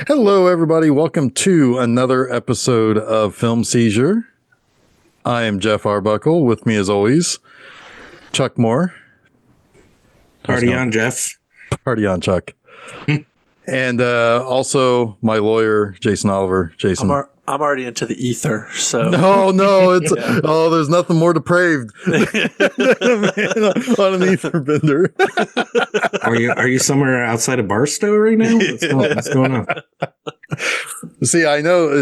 Hello, everybody. Welcome to another episode of Film Seizure. I am Jeff Arbuckle. With me, as always, Chuck Moore. Party on, Jeff. Party on, Chuck. And also my lawyer, Jason Oliver. Jason. I'm already into the ether, so No, it's there's nothing more depraved than on an ether bender. Are you somewhere outside of Barstow right now? What's going on? See, I know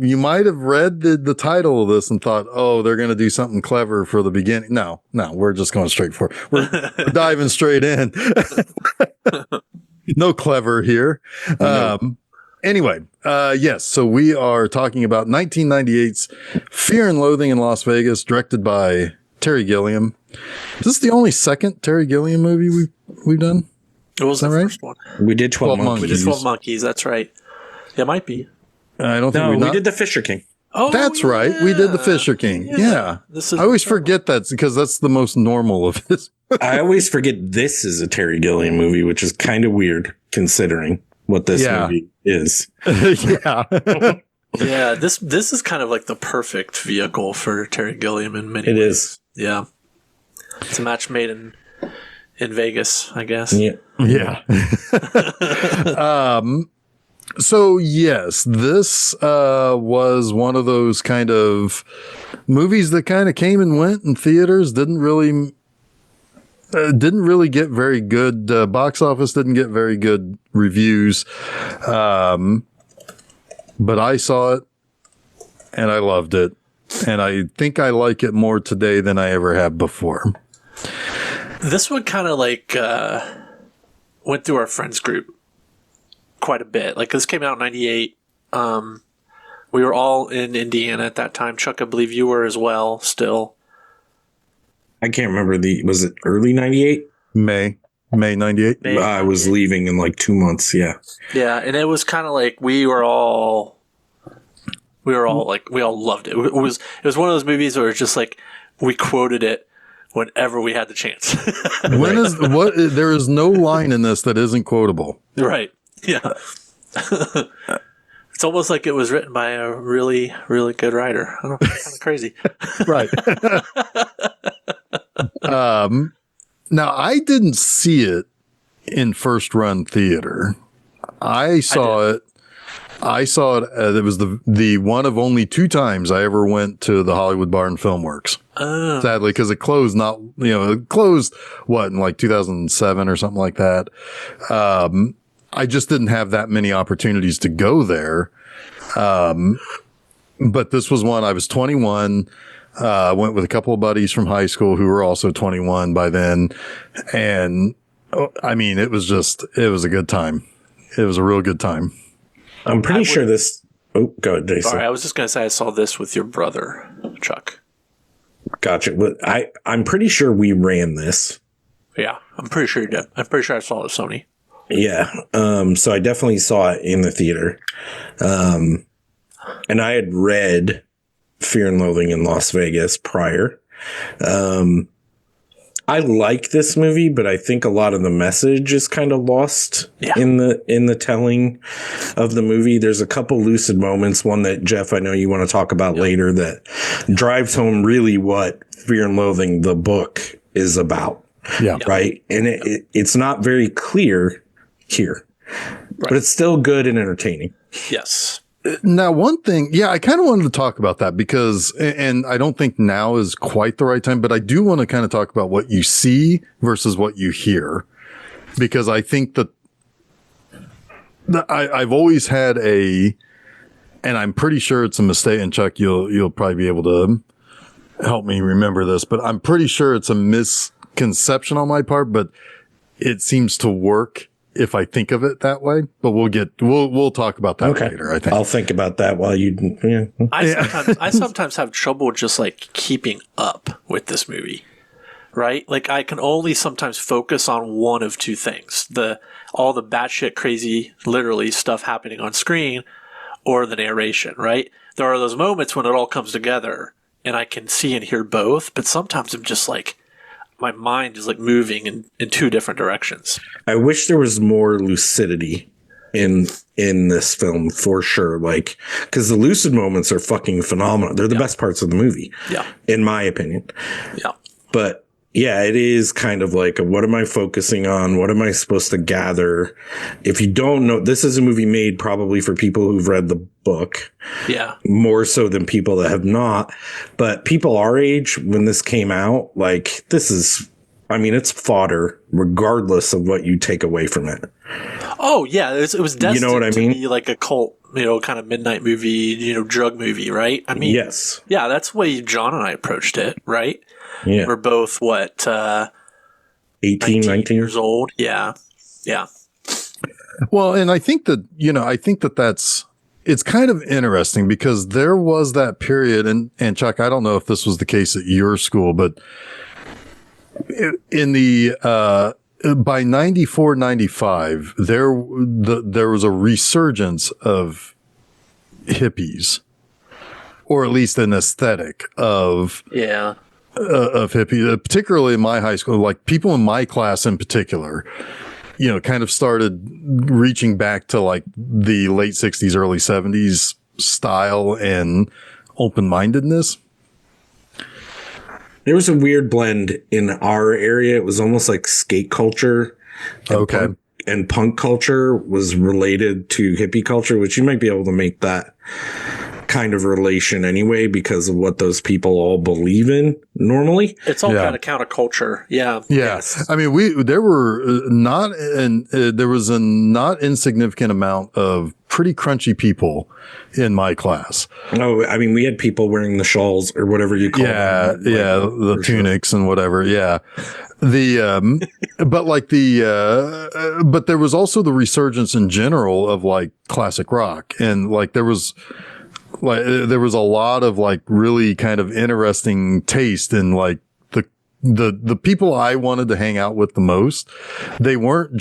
you might have read the title of this and thought, oh, they're going to do something clever for the beginning. No, we're just going straight for it. We're diving straight in. No clever here. Anyway, yes, so we are talking about 1998's Fear and Loathing in Las Vegas, directed by Terry Gilliam. Is this the only second Terry Gilliam movie we've done? It was the first one. We did 12 Monkeys. We did 12 Monkeys, that's right. Yeah, it might be. I don't think we did The Fisher King. Oh, that's right. We did The Fisher King. Yeah. I always forget that because that's the most normal of his. I always forget this is a Terry Gilliam movie, which is kind of weird considering what this movie is. Yeah. Yeah, this is kind of like the perfect vehicle for Terry Gilliam in many ways. It is. Yeah. It's a match made in Vegas, I guess. Yeah. So yes, this was one of those kind of movies that kind of came and went in theaters, didn't really get very good box office, didn't get very good reviews. But I saw it and I loved it. And I think I like it more today than I ever have before. This one kind of like went through our friends group quite a bit. Like this came out in 98. We were all in Indiana at that time. Chuck, I believe you were as well still. I can't remember was it early 98? May 98. I was leaving in like 2 months. Yeah. Yeah. And it was kind of like we all loved it. It was one of those movies where it's just like we quoted it whenever we had the chance. There is no line in this that isn't quotable. Right. Yeah. It's almost like it was written by a really, really good writer. I don't know. It's kind of crazy. Right. Now, I didn't see it in first run theater. I saw it. It was the one of only 2 times I ever went to the Hollywood Bar and Filmworks. Sadly, because it closed in like 2007 or something like that. I just didn't have that many opportunities to go there. But this was one. I was 21. Went with a couple of buddies from high school who were also 21 by then. And I mean, it was a good time. It was a real good time. I'm pretty sure this. Oh, go ahead, Jason. Sorry, I was just going to say I saw this with your brother, Chuck. Gotcha. But I'm pretty sure we ran this. Yeah, I'm pretty sure you did. I'm pretty sure I saw it at Sony. Yeah. So I definitely saw it in the theater. And I had read Fear and Loathing in Las Vegas prior. I like this movie, but I think a lot of the message is kind of lost in the telling of the movie. There's a couple lucid moments. One that, Jeff, I know you want to talk about later, that drives home really what Fear and Loathing, the book, is about. Yeah. Right. And it's not very clear here, but it's still good and entertaining. Yes. Now, one thing, I kind of wanted to talk about that because, and I don't think now is quite the right time, but I do want to kind of talk about what you see versus what you hear, because I think that I've always had and I'm pretty sure it's a mistake, and Chuck, you'll probably be able to help me remember this, but I'm pretty sure it's a misconception on my part, but it seems to work if I think of it that way, but we'll talk about that later. I think I'll think about that while you. Yeah. I sometimes have trouble just like keeping up with this movie, right? Like I can only sometimes focus on one of 2 things: all the batshit crazy, literally stuff happening on screen, or the narration. Right? There are those moments when it all comes together, and I can see and hear both. But sometimes I'm just like, my mind is like moving in 2 different directions. I wish there was more lucidity in this film for sure. Like, because the lucid moments are fucking phenomenal. They're the best parts of the movie, in my opinion. Yeah. But yeah, it is kind of like, what am I focusing on? What am I supposed to gather? If you don't know, this is a movie made probably for people who've read the book. Yeah. More so than people that have not. But people our age, when this came out, like, this is, I mean, it's fodder regardless of what you take away from it. Oh, yeah. It was destined you know what I mean? to be like a cult, kind of midnight movie, drug movie, right? I mean, yes. Yeah, that's the way John and I approached it, right? Yeah. We're both, 18, 19 years old. Yeah. Yeah. Well, and I think that, it's kind of interesting because there was that period, and Chuck, I don't know if this was the case at your school, but in the, by 94, 95, there was a resurgence of hippies, or at least an aesthetic of hippies, particularly in my high school, like people in my class in particular, kind of started reaching back to like the late 60s, early 70s style and open-mindedness. There was a weird blend in our area. It was almost like skate culture. And punk culture was related to hippie culture, which you might be able to make that kind of relation anyway because of what those people all believe in normally. It's all kind of counterculture. Yeah. Yes. I mean, there was a not insignificant amount of pretty crunchy people in my class. Oh, I mean, we had people wearing the shawls or whatever you call them. The tunics and whatever. Yeah. But there was also the resurgence in general of like classic rock, and like there was a lot of like really kind of interesting taste in like the people I wanted to hang out with the most. They liked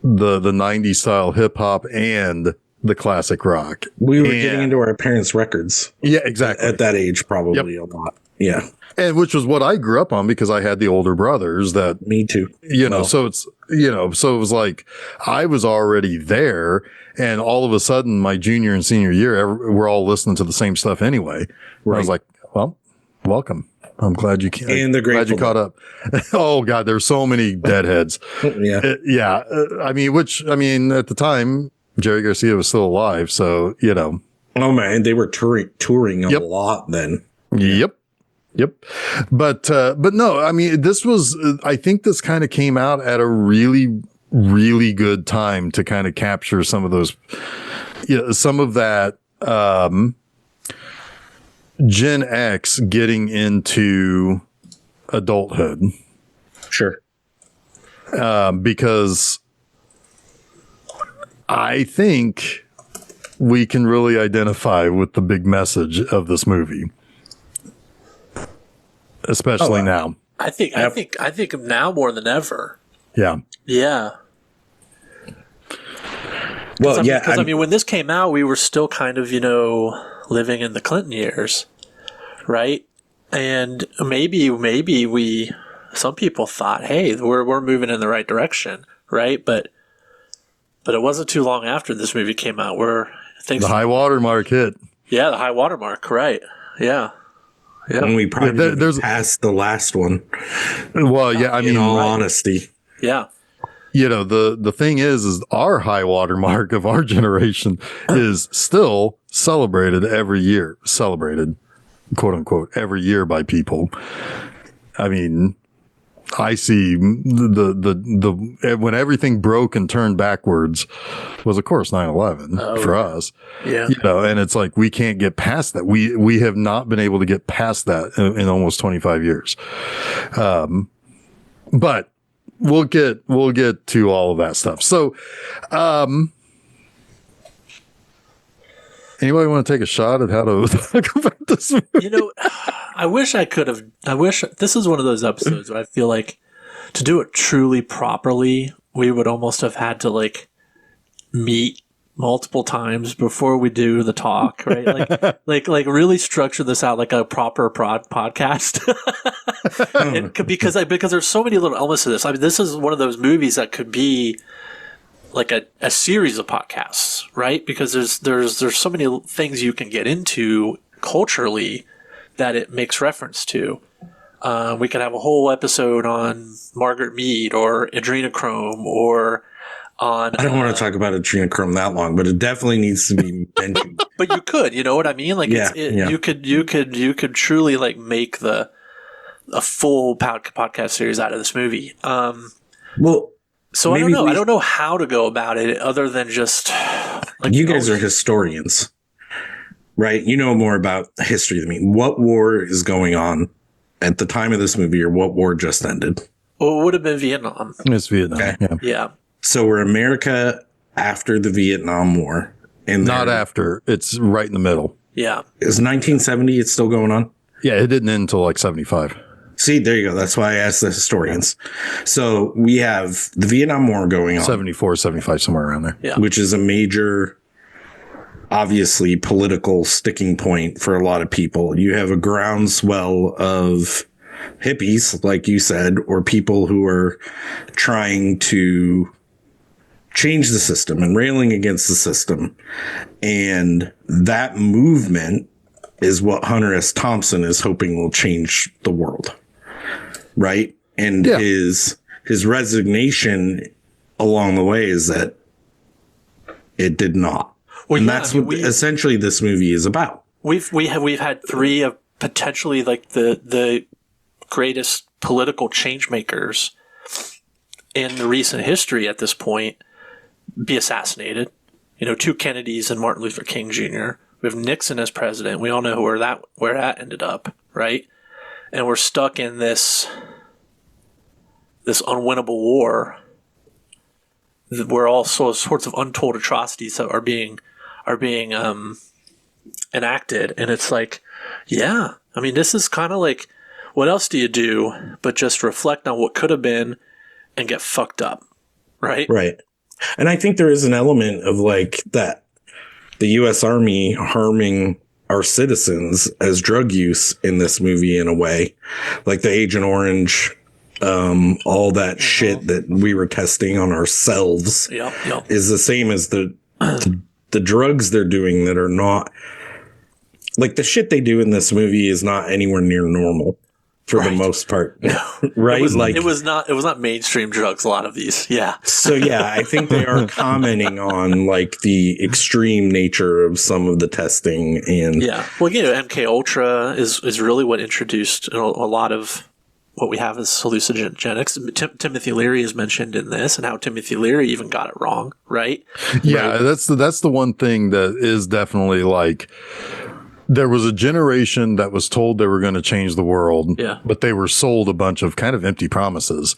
the 90s style hip hop and the classic rock. We were getting into our parents' records. Yeah, exactly. At that age, probably a lot. Yeah. And which was what I grew up on because I had the older brothers that. Me too. So it's, so it was like I was already there, and all of a sudden my junior and senior year, we're all listening to the same stuff anyway. Right. I was like, well, welcome. I'm glad you came. And glad you caught up. Oh God, there's so many deadheads. Yeah. I mean, at the time, Jerry Garcia was still alive. So, Oh man, they were touring a lot then. Yep. But no, I mean, I think this kind of came out at a really, really good time to kind of capture some of those, some of that, Gen X getting into adulthood. Sure. Because I think we can really identify with the big message of this movie. Especially now. I think now more than ever. Yeah. Yeah. Well, because when this came out, we were still kind of, living in the Clinton years, right? And maybe some people thought, hey, we're moving in the right direction, right? But it wasn't too long after this movie came out where the high water mark hit. Yeah, the high water mark, right? Yeah. Yeah. And we probably passed the last one. Well, yeah, I mean, in all honesty. Yeah. The thing is our high water mark of our generation is still celebrated, quote unquote, every year by people. I mean, I see the when everything broke and turned backwards was, of course, 9/11 for us. Yeah. And it's like we can't get past that. We have not been able to get past that in almost 25 years. But we'll get to all of that stuff. So, anybody want to take a shot at how to talk about this movie? I wish this is one of those episodes where I feel like to do it truly properly, we would almost have had to like meet multiple times before we do the talk, right? Like really structure this out like a proper podcast. because there's so many little elements to this. I mean, this is one of those movies that could be like a series of podcasts, right? Because there's so many things you can get into culturally that it makes reference to. We could have a whole episode on Margaret Mead or adrenochrome or on. I don't want to talk about adrenochrome that long, but it definitely needs to be mentioned. But you could, you know what I mean? Like, you could truly like make a full podcast series out of this movie. Well, so I don't know. I don't know how to go about it other than just like you guys are historians, right? You know more about history than me. What war is going on at the time of this movie, or what war just ended? Well, it would have been Vietnam. It's Vietnam. Okay. Yeah. So we're America after the Vietnam War. And not after. It's right in the middle. Yeah. Is 1970 it's still going on? Yeah, it didn't end until like 75. See, there you go. That's why I asked the historians. So we have the Vietnam War going on. 74, 75, somewhere around there. Yeah. Which is a major, obviously, political sticking point for a lot of people. You have a groundswell of hippies, like you said, or people who are trying to change the system and railing against the system. And that movement is what Hunter S. Thompson is hoping will change the world. Right? And his resignation along the way is that it did not. Well, and that's what essentially this movie is about. We've had three of potentially like the greatest political change makers in the recent history at this point be assassinated. You know, two Kennedys and Martin Luther King Jr. We have Nixon as president. We all know where that ended up, right? And we're stuck in this unwinnable war where all sorts of untold atrocities are being enacted. And it's like, yeah, I mean, this is kind of like, what else do you do but just reflect on what could have been and get fucked up, right? Right. And I think there is an element of like that the U.S. Army harming our citizens as drug use in this movie in a way, like the Agent Orange, all that shit that we were testing on ourselves is the same as the drugs they're doing that are not like the shit they do in this movie is not anywhere near normal for the most part. Right. It was not mainstream drugs. A lot of these. Yeah. So yeah, I think they are commenting on like the extreme nature of some of the testing and well, you know, MK Ultra is really what introduced a lot of what we have as hallucinogenics. Timothy Leary is mentioned in this, and how Timothy Leary even got it wrong, right? Yeah, that's the one thing that is definitely like there was a generation that was told they were going to change the world, but they were sold a bunch of kind of empty promises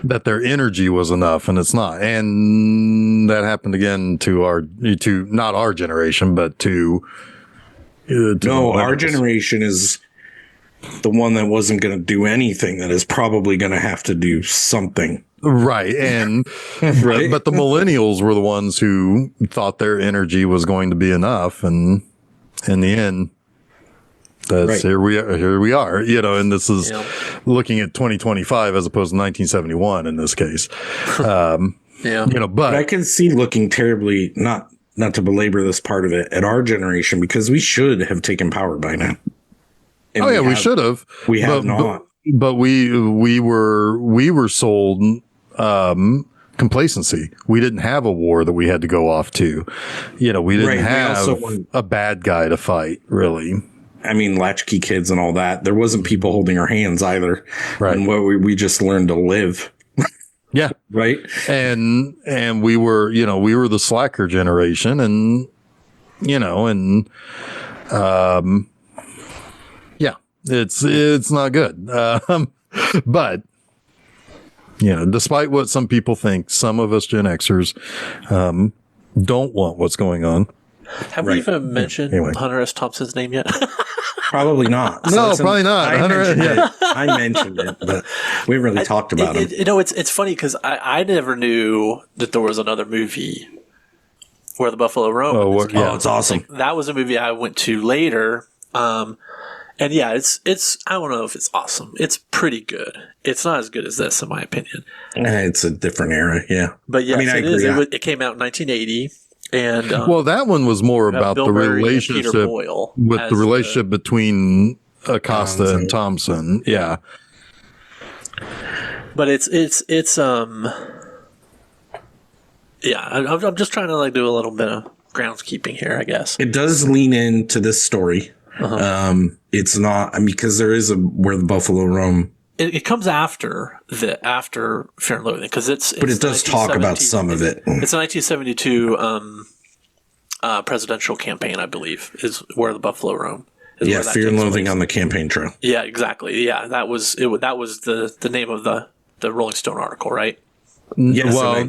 that their energy was enough, and it's not. And that happened again to not our generation, but to our generation is the one that wasn't going to do anything, that is probably going to have to do something. Right. And, but the millennials were the ones who thought their energy was going to be enough. And in the end, here we are, you know, and this is looking at 2025 as opposed to 1971 in this case. You know, but I can see looking terribly, not to belabor this part of it, at our generation, because we should have taken power by now. And we should have. We have not. But we were sold complacency. We didn't have a war that we had to go off to. You know, we didn't have a bad guy to fight, really. I mean, latchkey kids and all that. There wasn't people holding our hands either. Right. And we just learned to live. Yeah. Right. And we were the slacker generation, and, you know, and, it's not good. But, you know, despite what some people think, some of us Gen Xers don't want what's going on. Have we even mentioned Hunter S. Thompson's name yet? Probably not. No, probably not. I mentioned it, but we haven't really talked about him. You know, it's funny because I never knew that there was another movie Where the Buffalo Roam. Oh, it's awesome. That was a movie I went to later. And yeah, it's I don't know if it's awesome. It's pretty good. It's not as good as this, in my opinion. It's a different era, yeah. But yes, I mean, I it is. agree. It came out in 1980. And well, that one was more about Bill the Murray and relationship Peter Boyle with as the relationship between Acosta and Thompson. Thompson. Yeah. But it's yeah, I'm just trying to like do a little bit of groundskeeping here, I guess. It does lean into this story. It's not, I mean, because there is a Where the Buffalo Roam. It comes after Fear and Loathing, because but it does talk about some of it. It's a 1972 presidential campaign, I believe, is Where the Buffalo Roam. Yeah, Fear and Loathing on the campaign trail. Yeah, exactly. Yeah, that was it. That was the name of the Rolling Stone article, right? Yes, well, Fear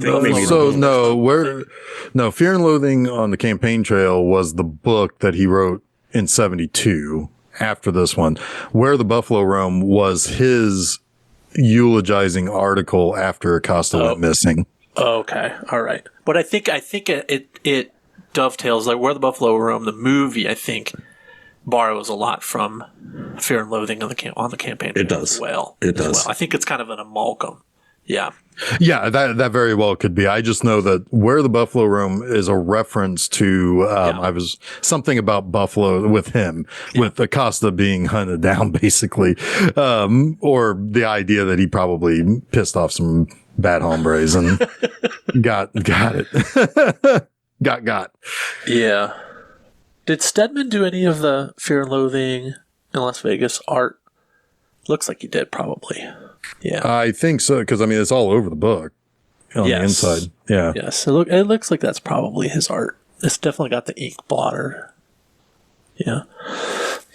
and Loathing on the Campaign Trail was the book that he wrote in 72 after this one. Where the Buffalo Roam was his eulogizing article after Acosta went missing. Okay, all right. But I think it dovetails, like Where the Buffalo Roam, the movie, I think borrows a lot from Fear and Loathing on the campaign. It does. As well. It does. Well. I think it's kind of an amalgam. Yeah. Yeah, that very well could be. I just know that Where the Buffalo Roam is a reference to, I was something about Buffalo with him, with Acosta being hunted down, basically. Or the idea that he probably pissed off some bad hombres and got it. got. Yeah. Did Stedman do any of the Fear and Loathing in Las Vegas art? Looks like he did, probably. Yeah, I think so, because I mean it's all over the book on the inside. Yeah, yes. It looks like that's probably his art. It's definitely got the ink blotter. Yeah,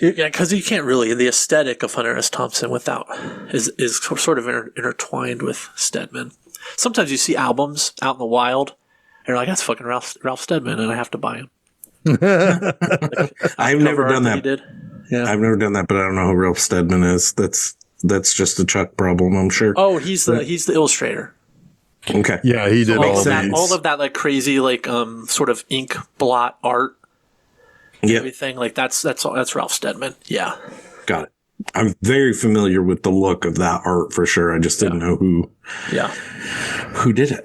because you can't really, the aesthetic of Hunter S. Thompson is sort of intertwined with Stedman. Sometimes you see albums out in the wild, and you're like, that's fucking Ralph Steadman, and I have to buy him. I've never done that. He did. Yeah, I've never done that, but I don't know who Ralph Steadman is. That's just a Chuck problem, I'm sure. Oh, he's the illustrator. Okay. Yeah, he did all of that like crazy like sort of ink blot art. Yeah. Everything like that's Ralph Steadman. Yeah. Got it. I'm very familiar with the look of that art for sure. I just didn't know who did it.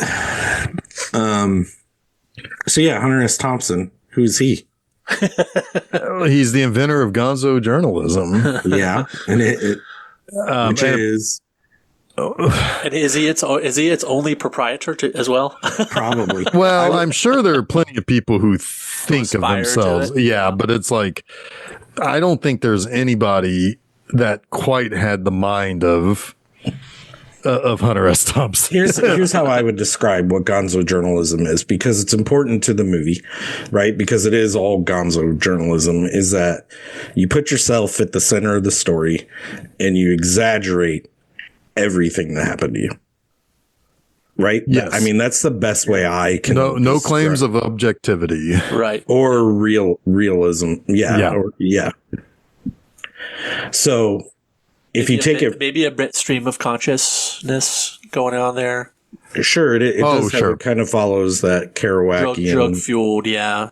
So yeah, Hunter S. Thompson. Who's he? He's the inventor of Gonzo journalism. Yeah, and and is he its only proprietor as well? Probably. Well, I'm sure there are plenty of people who think of themselves. Yeah, but it's like I don't think there's anybody that quite had the mind of Hunter S. Thompson. Here's how I would describe what Gonzo journalism is, because it's important to the movie, right? Because it is all Gonzo journalism, is that you put yourself at the center of the story and you exaggerate everything that happened to you. Right? Yes. I mean, that's the best way I can. No claims of objectivity. Right. Or realism. Yeah. Yeah. So if you take it, maybe a bit stream of consciousness going on there. Sure, it does. It kind of follows that Kerouacian drug fueled. Yeah.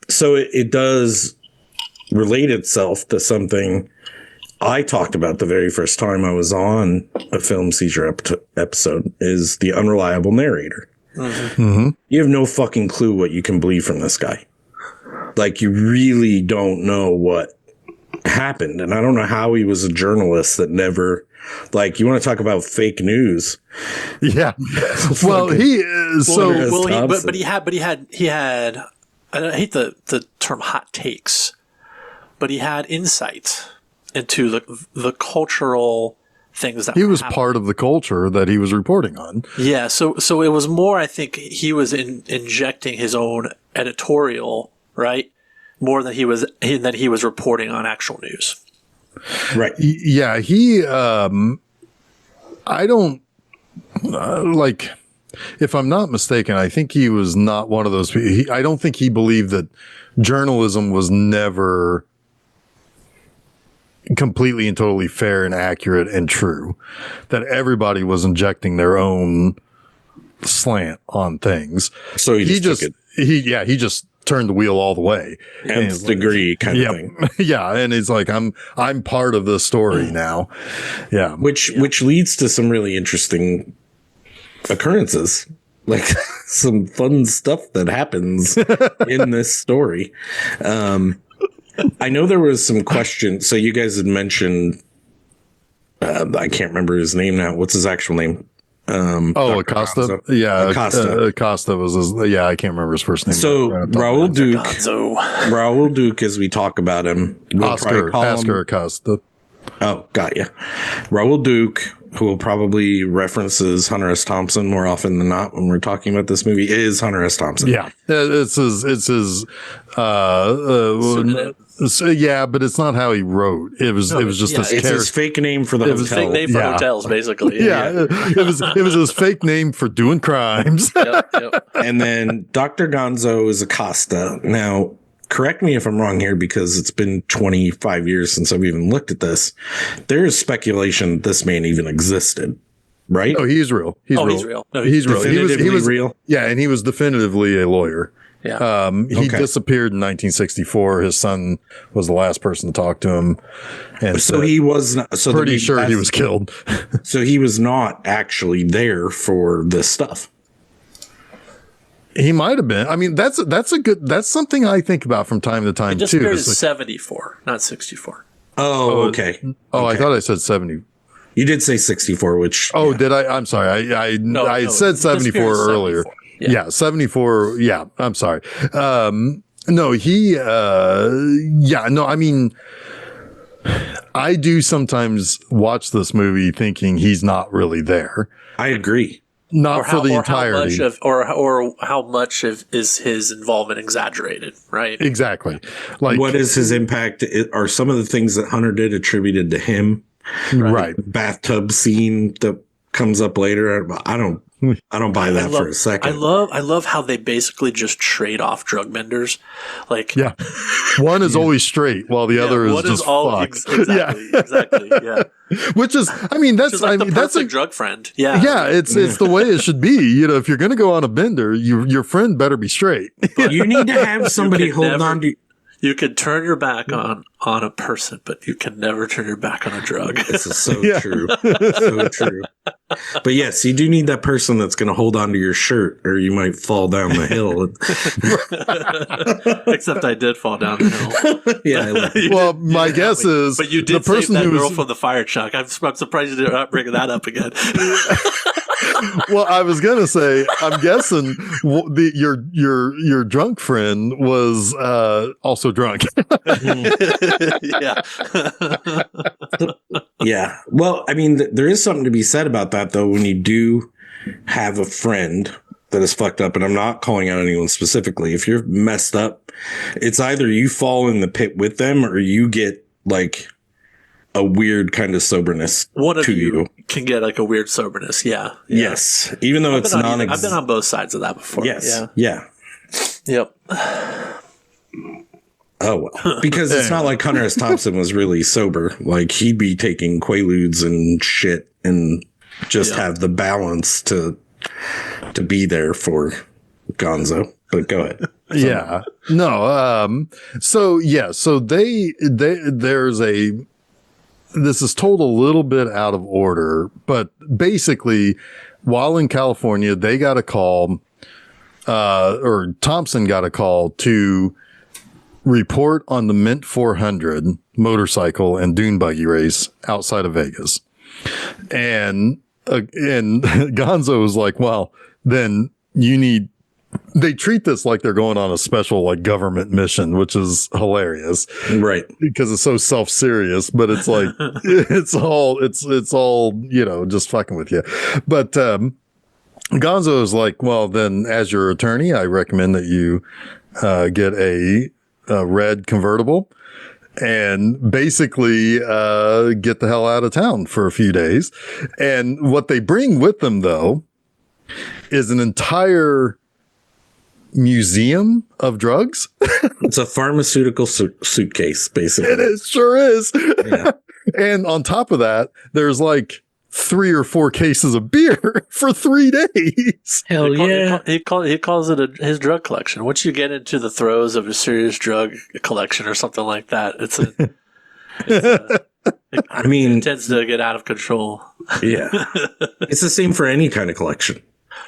So it does relate itself to something I talked about the very first time I was on a Film Seizure episode, is the unreliable narrator. Mm-hmm. Mm-hmm. You have no fucking clue what you can believe from this guy. Like, you really don't know what happened. And I don't know how he was a journalist that never, like, you want to talk about fake news. Yeah. Well, he is but he had, I hate the term hot takes, but he had insight into the cultural things that he was part of the culture that he was reporting on. Yeah. So it was more, I think he was injecting his own editorial, right? More than he was reporting on actual news. Right. Yeah. He, I don't like, if I'm not mistaken, I think he was not one of those people. I don't think he believed that journalism was never completely and totally fair and accurate and true, that everybody was injecting their own slant on things. So he just he just turned the wheel all the way. nth degree kind of thing. Yeah. And he's like, I'm part of the story now. Yeah. Which leads to some really interesting occurrences, like some fun stuff that happens in this story. I know there was some questions. So you guys had mentioned, I can't remember his name now. What's his actual name? Acosta. Gonzo. Yeah. Acosta. Acosta was I can't remember his first name. So Raul Duke, as we talk about him, Oscar Acosta. Oh, got you. Raul Duke, who will probably references Hunter S. Thompson more often than not when we're talking about this movie, is Hunter S. Thompson. Yeah, it's his. So, yeah, but it's not how he wrote. It was just his it's his fake name for the hotel. His fake name for hotels, basically. Yeah, it was his fake name for doing crimes. Yep. And then Dr. Gonzo is Acosta. Now, correct me if I'm wrong here, because it's been 25 years since I've even looked at this. There is speculation this man even existed, right? Oh, he's real. He's real. No, he's real. He was real. Yeah, and he was definitively a lawyer. Yeah. He disappeared in 1964. His son was the last person to talk to him, and So he was not, so pretty sure he was killed. So he was not actually there for this stuff. He might have been. I mean, that's something I think about from time to time Just too. is 74, not 64. Oh, okay. Oh, I thought I said 70. You did say 64, which. Oh, did I? I'm sorry. I said 74 earlier. 74. Yeah, 74. Yeah, I'm sorry. No, I mean, I do sometimes watch this movie thinking he's not really there. I agree. Not for the entirety. How much of is his involvement exaggerated, right? Exactly. Like, what is his impact? Are some of the things that Hunter did attributed to him? Right. The bathtub scene that comes up later. I don't buy that for a second. I love how they basically just trade off drug benders. Like, yeah, one is always straight while the other is just fucked. Exactly. Yeah. Which is, I mean, that's that's a drug friend. Yeah. Yeah, it's the way it should be. You know, if you're going to go on a bender, your friend better be straight. You need to have somebody hold on to. You can turn your back on a person, but you can never turn your back on a drug. This is so true. So true. But yes, you do need that person that's going to hold on to your shirt, or you might fall down the hill. Except I did fall down the hill. Yeah. Well, my guess is, but you did the person save that girl from the fire truck. I'm surprised you did not bring that up again. Well, I was gonna say, I'm guessing your drunk friend was also drunk. Yeah. Yeah. Well, I mean, there is something to be said about that, though, when you do have a friend that is fucked up, and I'm not calling out anyone specifically. If you're messed up, it's either you fall in the pit with them or you get like a weird kind of soberness. One of you can get like a weird soberness. Yeah. Yes. Even though it's not. I've been on both sides of that before. Yes. Yeah. Yep. Oh, well. Because it's not like Hunter S. Thompson was really sober. Like, he'd be taking Quaaludes and shit and just have the balance to be there for Gonzo. But go ahead. Yeah. No. So there's this is told a little bit out of order, but basically, while in California, they got a call, or Thompson got a call to report on the Mint 400 motorcycle and dune buggy race outside of Vegas. And Gonzo was like, well, then they treat this like they're going on a special like government mission, which is hilarious. Right. Because it's so self-serious, but it's like, it's all, you know, just fucking with you. But, Gonzo is like, well, then as your attorney, I recommend that you, get a red convertible and basically get the hell out of town for a few days. And what they bring with them, though, is an entire museum of drugs. It's a pharmaceutical suitcase, basically. It sure is. Yeah. And on top of that, there's like 3 or 4 cases of beer for 3 days. Hell yeah. He calls it his drug collection. Once you get into the throes of a serious drug collection or something like that, it tends to get out of control. Yeah. It's the same for any kind of collection,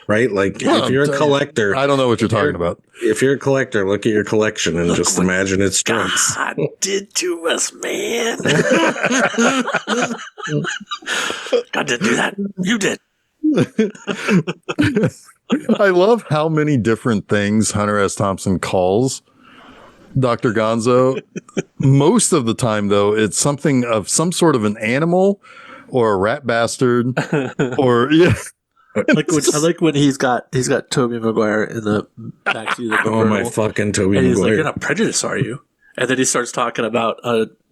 right? Like if you're a collector, I don't know what you're talking about. If you're a collector, look at your collection and just imagine it's drugs. God did to us, man. God didn't do that. You did. I love how many different things Hunter S. Thompson calls Dr. Gonzo. Most of the time, though, it's something of some sort of an animal or a rat bastard or I like when he's got Tobey Maguire in the backseat of the Oh my fucking Tobey and he's Maguire. like, "You're not prejudiced, are you?" And then he starts talking about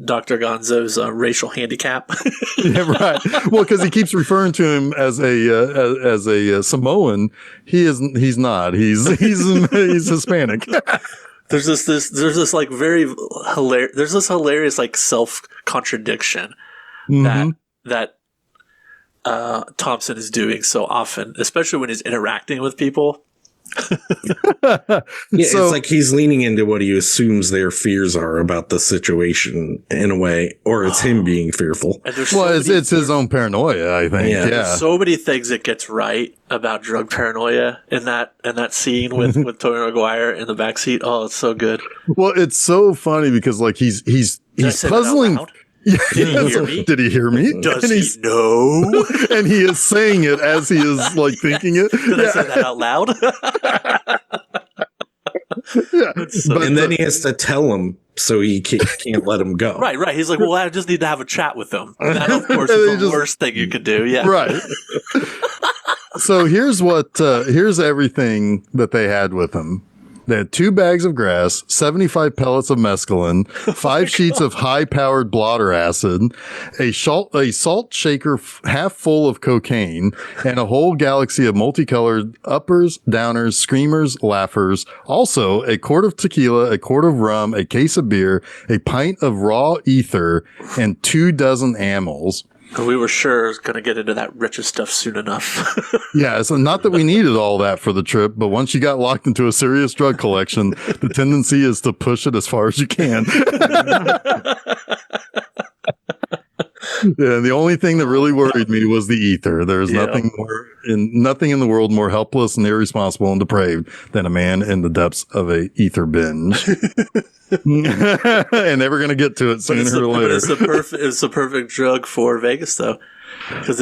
Dr. Gonzo's racial handicap. Yeah, right. Well, because he keeps referring to him as a Samoan. He's not. He's Hispanic. There's this like very hilarious. There's this hilarious like self contradiction that Thompson is doing so often, especially when he's interacting with people. It's like he's leaning into what he assumes their fears are about the situation in a way, or it's him being fearful. It's his own paranoia, I think. Yeah. There's so many things it gets right about drug paranoia in that scene with Tobey Maguire in the backseat. Oh, it's so good. Well, it's so funny because like he's puzzling. Did he hear me? Did he hear me? Does he know? And he is saying it as he is like thinking it. Did I say that out loud? And then he has to tell him so he can't let him go. Right. He's like, well, I just need to have a chat with him. And that, of course, is the worst thing you could do. Yeah. Right. So here's everything that they had with him. They had 2 bags of grass, 75 pellets of mescaline, 5 sheets of high-powered blotter acid, a salt shaker half full of cocaine, and a whole galaxy of multicolored uppers, downers, screamers, laughers. Also, a quart of tequila, a quart of rum, a case of beer, a pint of raw ether, and 2 dozen amyls. We were sure going to get into that richer stuff soon enough. Yeah, so not that we needed all that for the trip, but once you got locked into a serious drug collection, the tendency is to push it as far as you can. Yeah, the only thing that really worried me was the ether. There's nothing in the world more helpless and irresponsible and depraved than a man in the depths of a ether binge. And they were going to get to it sooner or later. It's the perfect drug for Vegas, though, because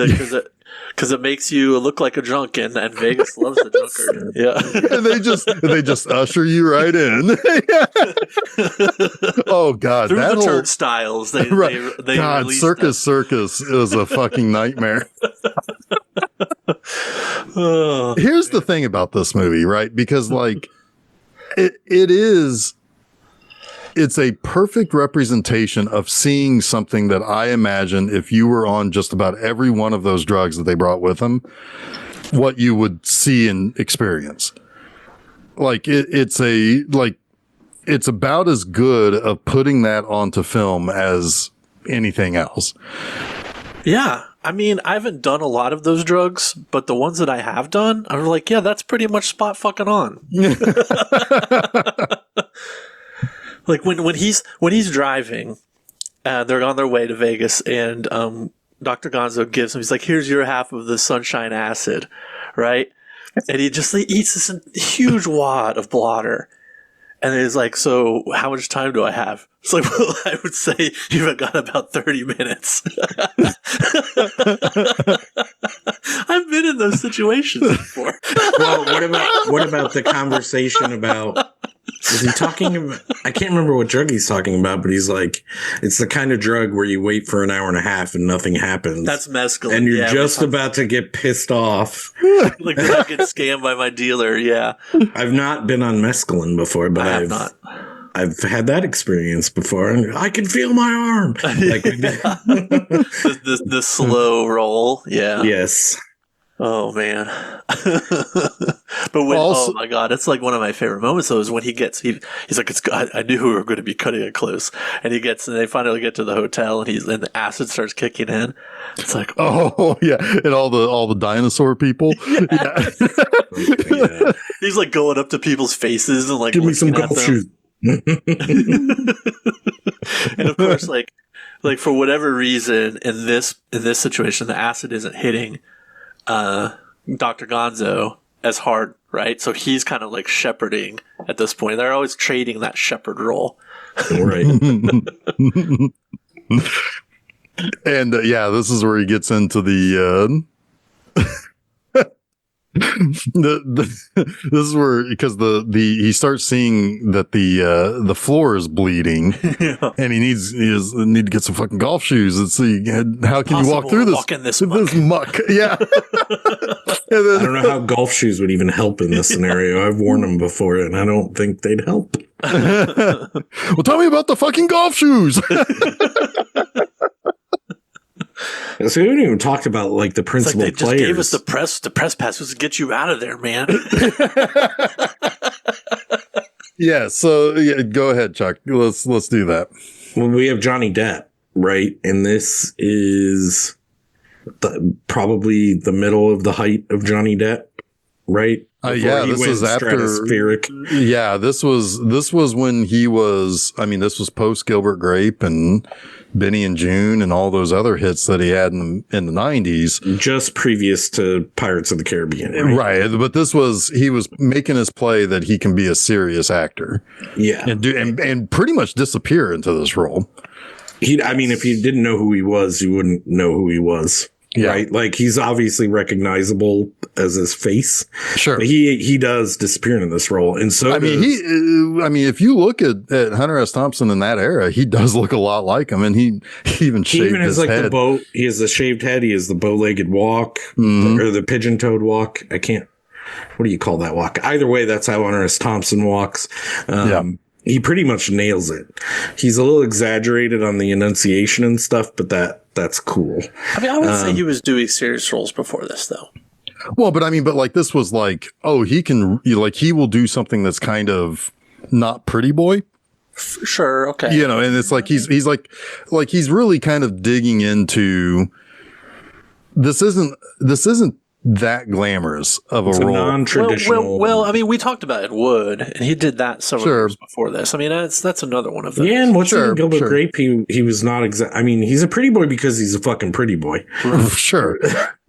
it makes you look like a drunk, and Vegas loves the drunkard. Yeah, and they just usher you right in. Oh God, through the turnstiles. They God, Circus is a fucking nightmare. Here's the thing about this movie, right? Because like it's a perfect representation of seeing something that I imagine if you were on just about every one of those drugs that they brought with them, what you would see and experience. Like it's about as good of putting that onto film as anything else. Yeah. I mean, I haven't done a lot of those drugs, but the ones that I have done, I'm like, yeah, that's pretty much spot fucking on. Like when he's driving, they're on their way to Vegas, and Dr. Gonzo gives him. He's like, "Here's your half of the sunshine acid," right? And he just eats this huge wad of blotter, and he's like, "So how much time do I have?" It's like, "Well, I would say you've got about 30 minutes." I've been in those situations before. Well, what about the conversation about? Is he talking about? I can't remember what drug he's talking about, but he's like, it's the kind of drug where you wait for an hour and a half and nothing happens. That's mescaline, and you're just about to get pissed off. Like, did I get scammed by my dealer? Yeah, I've not been on mescaline before, but I have not. I've had that experience before, and I can feel my arm. Like the slow roll. Yeah. Yes. Oh man. But when Also- oh my god, it's like one of my favorite moments though is when he's like I knew we were going to be cutting it close, and they finally get to the hotel and the acid starts kicking in. It's like Oh yeah, and all the dinosaur people. Yeah. Yeah. he's like going up to people's faces and like Give me some looking at golf them. shoes. And of course like for whatever reason in this situation the acid isn't hitting Dr. Gonzo as hard, right? So he's kind of like shepherding at this point. They're always trading that shepherd role. Right. And this is where he gets into the this is where because he starts seeing that the floor is bleeding and he need to get some fucking golf shoes and see how can you walk through this muck. Yeah. And then, I don't know how golf shoes would even help in this scenario. I've worn them before and I don't think they'd help. well, tell me about the fucking golf shoes. So we haven't even talked about like the principal they just players. gave us the press pass was to get you out of there, man. Yeah. So go ahead, Chuck. Let's do that. Well, we have Johnny Depp, right? And this is probably the middle of the height of Johnny Depp, right? Yeah, this was after stratospheric. Yeah, this was when he was. I mean, this was post Gilbert Grape and Benny and June and all those other hits that he had in the 90s, just previous to Pirates of the Caribbean, right? But he was making his play that he can be a serious actor, yeah, and pretty much disappear into this role. I mean, if you didn't know who he was, you wouldn't know who he was. Yeah. Right. Like he's obviously recognizable as his face. Sure. But he does disappear in this role. And so, if you look at Hunter S. Thompson in that era, he does look a lot like him. And he even shaved his head. He has the shaved head. He has the bow-legged walk or the pigeon-toed walk. What do you call that walk? Either way, that's how Hunter S. Thompson walks. He pretty much nails it. He's a little exaggerated on the enunciation and stuff, but that's cool. I mean, I would say he was doing serious roles before this, though. Well, but like this was like, he will do something that's kind of not Pretty Boy. Sure, okay. And it's like he's he's really kind of digging into this isn't that glamorous of a role. Non-traditional. Well, I mean, we talked about Ed Wood, and he did that several years before this. I mean, that's another one of them. Yeah, and what's in Gilbert Grape? He was not I mean, he's a pretty boy because he's a fucking pretty boy. Sure.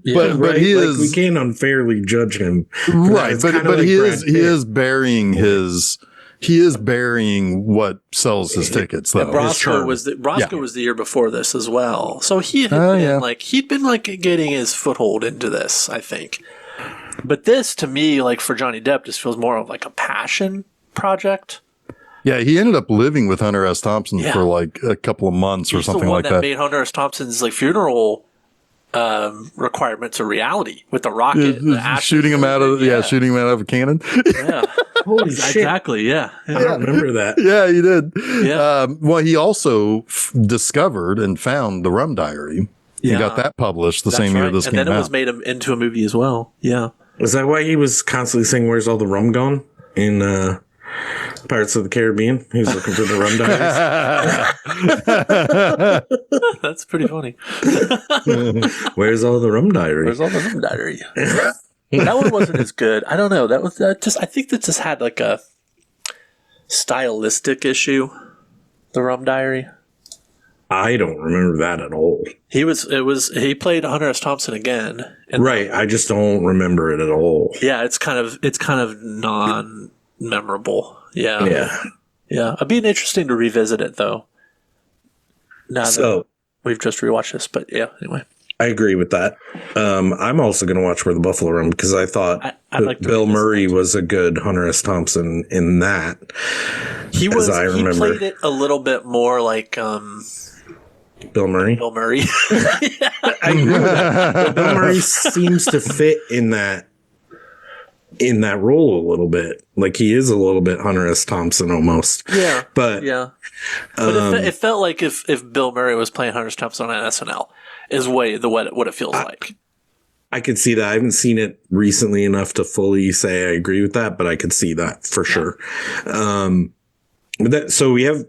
Yeah, but he is. We can't unfairly judge him. Right, but he is burying his. He is burying what sells his tickets, though. Roscoe was the year before this as well, so he'd been getting his foothold into this, I think. But this, to me, like for Johnny Depp, just feels more of like a passion project. Yeah, he ended up living with Hunter S. Thompson for like a couple of months or something like that. That made Hunter S. Thompson's like funeral requirements a reality with the rocket, shooting him out of a cannon. Yeah. Holy shit. Exactly. Yeah. I don't remember that. Yeah, he did. Yeah. Well, he also discovered and found the Rum Diary. He got that published the same year this came out. And then it was made into a movie as well. Yeah. Was that why he was constantly saying, "Where's all the rum gone?" in Pirates of the Caribbean? He was looking for the Rum Diaries. That's pretty funny. Where's all the Rum Diary? Where's all the Rum Diary? That one wasn't as good. I don't know. I think that just had like a stylistic issue. The Rum Diary. I don't remember that at all. He played Hunter S. Thompson again. Right. I just don't remember it at all. Yeah, it's kind of non-memorable. Yeah. Yeah. Yeah. It'd be interesting to revisit it though. Now that we've just rewatched this, but yeah, anyway. I agree with that. I'm also going to watch Where the Buffalo Roam because I thought Bill Murray was a good Hunter S. Thompson in that. He played it a little bit more like Bill Murray. Yeah. I agree with that. But Bill Murray seems to fit in that role a little bit. Like he is a little bit Hunter S. Thompson almost. Yeah. But it felt like if Bill Murray was playing Hunter S. Thompson on SNL is what it feels like. I could see that. I haven't seen it recently enough to fully say I agree with that, but I could see that for sure. So we have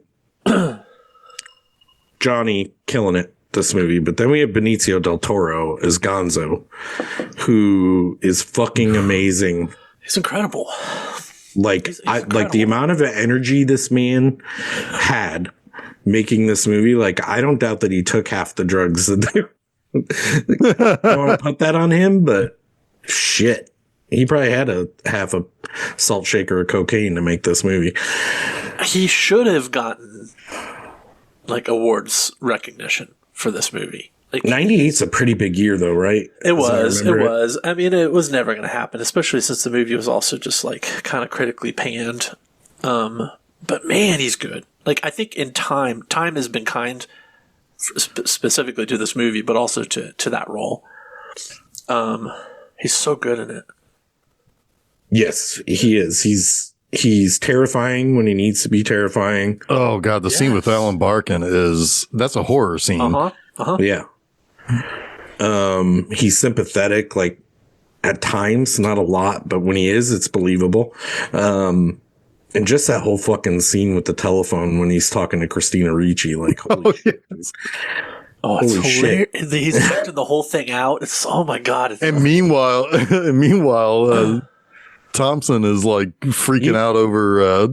Johnny killing it this movie, but then we have Benicio del Toro as Gonzo, who is fucking amazing. He's incredible. Like He's like the amount of energy this man had making this movie, like I don't doubt that he took half the drugs that they I don't want to put that on him, but shit. He probably had half a salt shaker of cocaine to make this movie. He should have gotten like awards recognition for this movie. Like 98's a pretty big year though, right? It was. I mean, it was never going to happen, especially since the movie was also just like kind of critically panned. But man, he's good. Like I think in time has been kind specifically to this movie, but also to that role. He's so good in it. Yes, he is. He's terrifying when he needs to be terrifying. Oh God, the scene with Alan Barkin that's a horror scene. Yeah. He's sympathetic, like at times, not a lot, but when he is, it's believable. And just that whole fucking scene with the telephone when he's talking to Christina Ricci, like, holy shit. It's hilarious. He's acting the whole thing out. It's, oh my God. Meanwhile, Thompson is like freaking out over,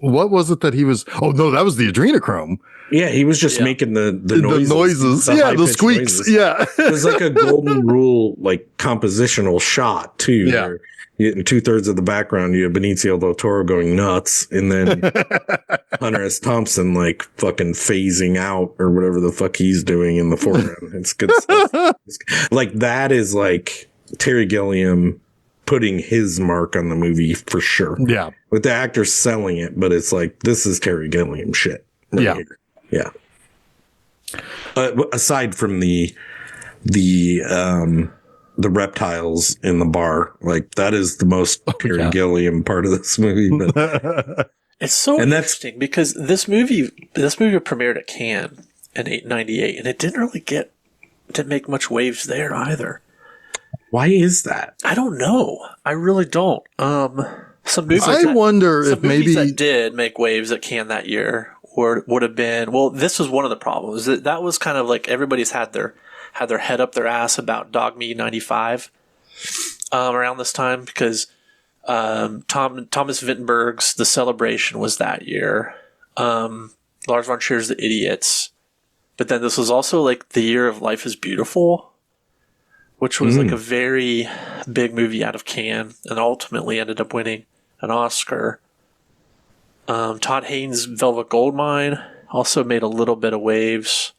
what was it that he was? Oh no, that was the adrenochrome. Yeah, he was just making the noises. The squeaks. Noises. Yeah. It was like a golden rule, like compositional shot too. Yeah. In 2/3 of the background, you have Benicio del Toro going nuts, and then Hunter S. Thompson like fucking phasing out or whatever the fuck he's doing in the foreground. It's good stuff. Like that is like Terry Gilliam putting his mark on the movie for sure. Yeah. With the actors selling it, but it's like, this is Terry Gilliam shit. Right here. Yeah. Aside from the reptiles in the bar, like that is the most Terry Gilliam part of this movie. But it's so interesting because this movie premiered at Cannes in 98, and it didn't make much waves there either. Why is that? I don't know. I really don't. Some movies that did make waves at Cannes that year would have been, well, this was one of the problems. That was kind of like everybody's had their head up their ass about Dog Meat 95 around this time because Thomas Vinterberg's The Celebration was that year. Lars von Trier's The Idiots. But then this was also like the year of Life is Beautiful, which was like a very big movie out of Cannes and ultimately ended up winning an Oscar. Todd Haynes' Velvet Goldmine also made a little bit of waves.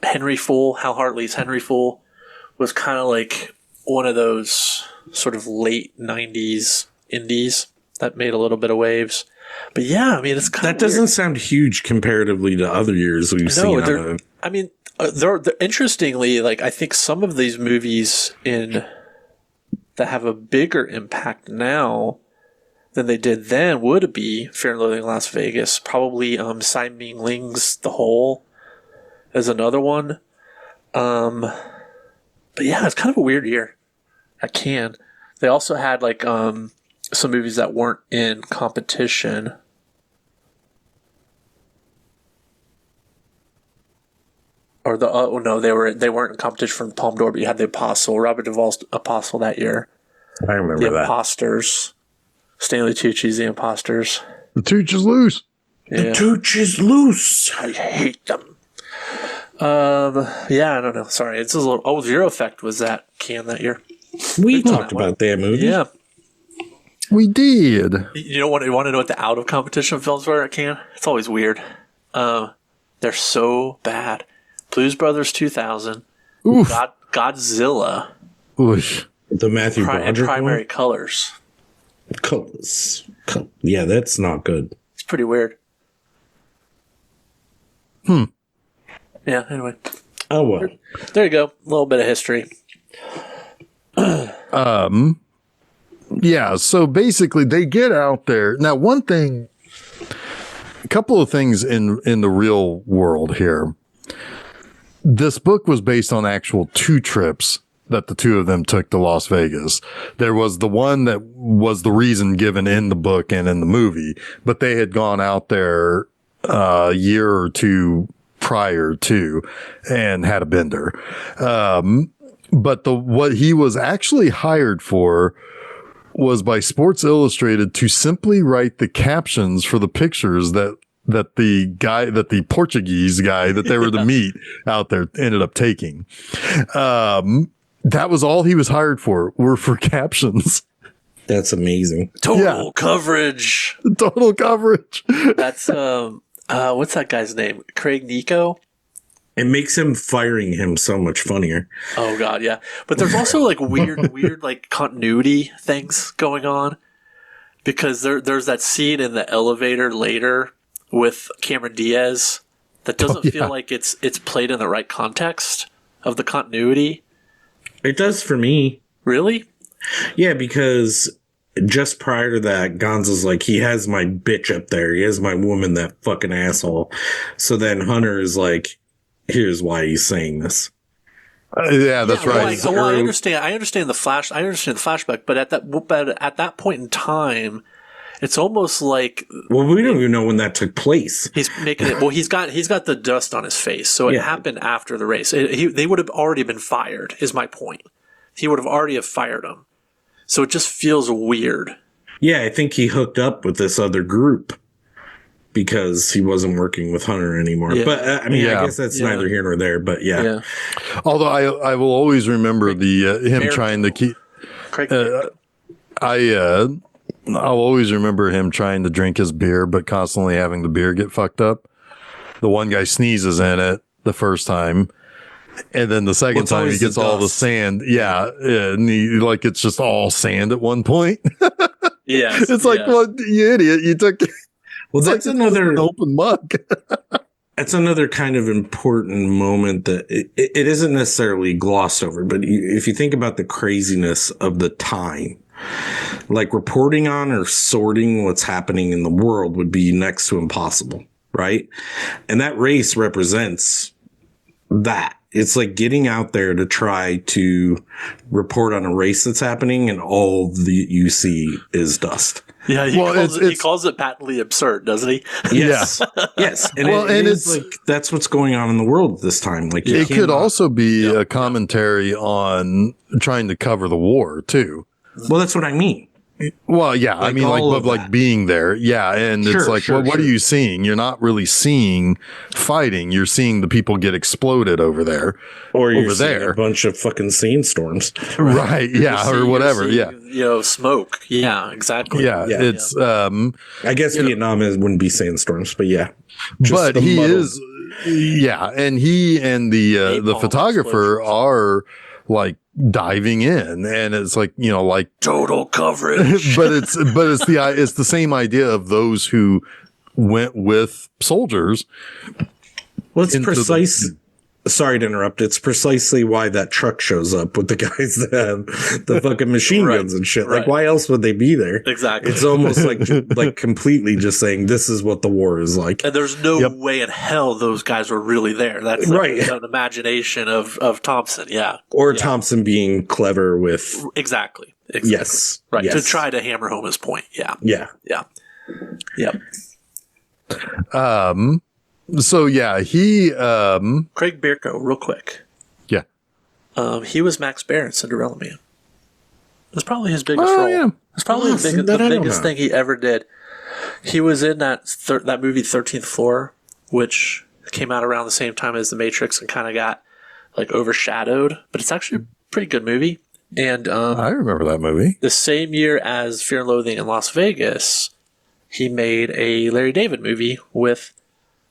Henry Fool, Hal Hartley's Henry Fool was kind of like one of those sort of late 90s indies that made a little bit of waves. But yeah, I mean, it's kind of doesn't sound huge comparatively to other years we've seen. I mean, they're interestingly, like I think some of these movies that have a bigger impact now than they did then would be Fear and Loathing in Las Vegas. Probably Tsai Ming Ling's The Hole is another one. But yeah, it's kind of a weird year at Cannes. They also had like some movies that weren't in competition. Or they weren't in competition from Palme d'Or, but you had The Apostle, Robert Duvall's Apostle that year. I remember The Imposters, Stanley Tucci's The Imposters. The Tooch is loose. Yeah. The Tooch is loose. I hate them. Yeah, I don't know. Sorry, it's a little. Oh, Zero Effect was at Cannes that year. We talked about that movie. Yeah, we did. You want to know what the out of competition films were at Cannes? It's always weird. They're so bad. Blues Brothers 2000, Godzilla, the Matthew Broderick Primary Colors. Colors. Yeah, that's not good. It's pretty weird. Yeah, anyway. Oh, well. There you go. A little bit of history. Yeah, so basically they get out there. Now, a couple of things in the real world here. this book was based on actual 2 trips that the 2 of them took to Las Vegas. There was the one that was the reason given in the book and in the movie, but they had gone out there a year or 2 prior to and had a bender. But what he was actually hired for was by Sports Illustrated to simply write the captions for the pictures that the Portuguese guy that they were to meet out there ended up taking. That was all he was hired for, were for captions. That's amazing. Total coverage. Total coverage. That's what's that guy's name? Craig Nico. It makes him firing him so much funnier. Oh god, yeah. But there's also like weird like continuity things going on, because there's that scene in the elevator later with Cameron Diaz that doesn't feel like it's played in the right context of the continuity. It does for me. Really? Yeah, because just prior to that, Gonzo's like, he has my bitch up there. He has my woman, that fucking asshole. So then Hunter is like, here's why he's saying this. Yeah, that's right. Well, I understand. I understand the flashback, but at that point in time, it's almost like, well, we don't even know when that took place. He's making it. Well, he's got the dust on his face, so it happened after the race. They would have already been fired. Is my point. He would have already have fired him. So it just feels weird. Yeah, I think he hooked up with this other group because he wasn't working with Hunter anymore. Yeah. But I mean, I guess that's neither here nor there. But yeah. Although I will always remember him trying to keep. I'll always remember him trying to drink his beer, but constantly having the beer get fucked up. The one guy sneezes in it the first time, and then the second time he gets all the sand. Yeah, and it's just all sand at one point. Yeah, it's like, well, you idiot, you took. Well, that's another open mug. That's another kind of important moment that it isn't necessarily glossed over, but if you think about the craziness of the time, like reporting on or sorting what's happening in the world would be next to impossible, right? And that race represents that. It's like getting out there to try to report on a race that's happening and all that you see is dust. Yeah, he calls it patently absurd, doesn't he? Yes. Yes. And it's like, that's what's going on in the world at this time. Like, it could also be a commentary on trying to cover the war too. Well, that's what I mean. Well, yeah, like, I mean, like being there. Yeah. And it's like, what are you seeing? You're not really seeing fighting. You're seeing the people get exploded over there. Or you're seeing a bunch of fucking sandstorms. Right. Yeah. Or whatever. Yeah. Smoke. Yeah, exactly. Yeah. It's, I guess Vietnam wouldn't be sandstorms, but yeah. But he is, and he and the photographer are like diving in, and it's like, like total coverage. but it's the same idea of those who went with soldiers. Well, it's precise. Sorry to interrupt. It's precisely why that truck shows up with the guys that have the fucking machine guns and shit. Like, why else would they be there? Exactly. It's almost like completely just saying this is what the war is like. And there's no way in hell those guys were really there. That's an imagination of Thompson. Yeah. Or Thompson being clever with. Exactly. Yes. Right. Yes. To try to hammer home his point. Yeah. Yeah. Yeah. Yep. So he Craig Bierko, real quick. Yeah. He was Max Baer in Cinderella Man. It's probably his biggest role. Yeah. It's probably the biggest thing he ever did. He was in that movie 13th Floor, which came out around the same time as The Matrix and kind of got like overshadowed, but it's actually a pretty good movie. And I remember that movie. The same year as Fear and Loathing in Las Vegas, he made a Larry David movie with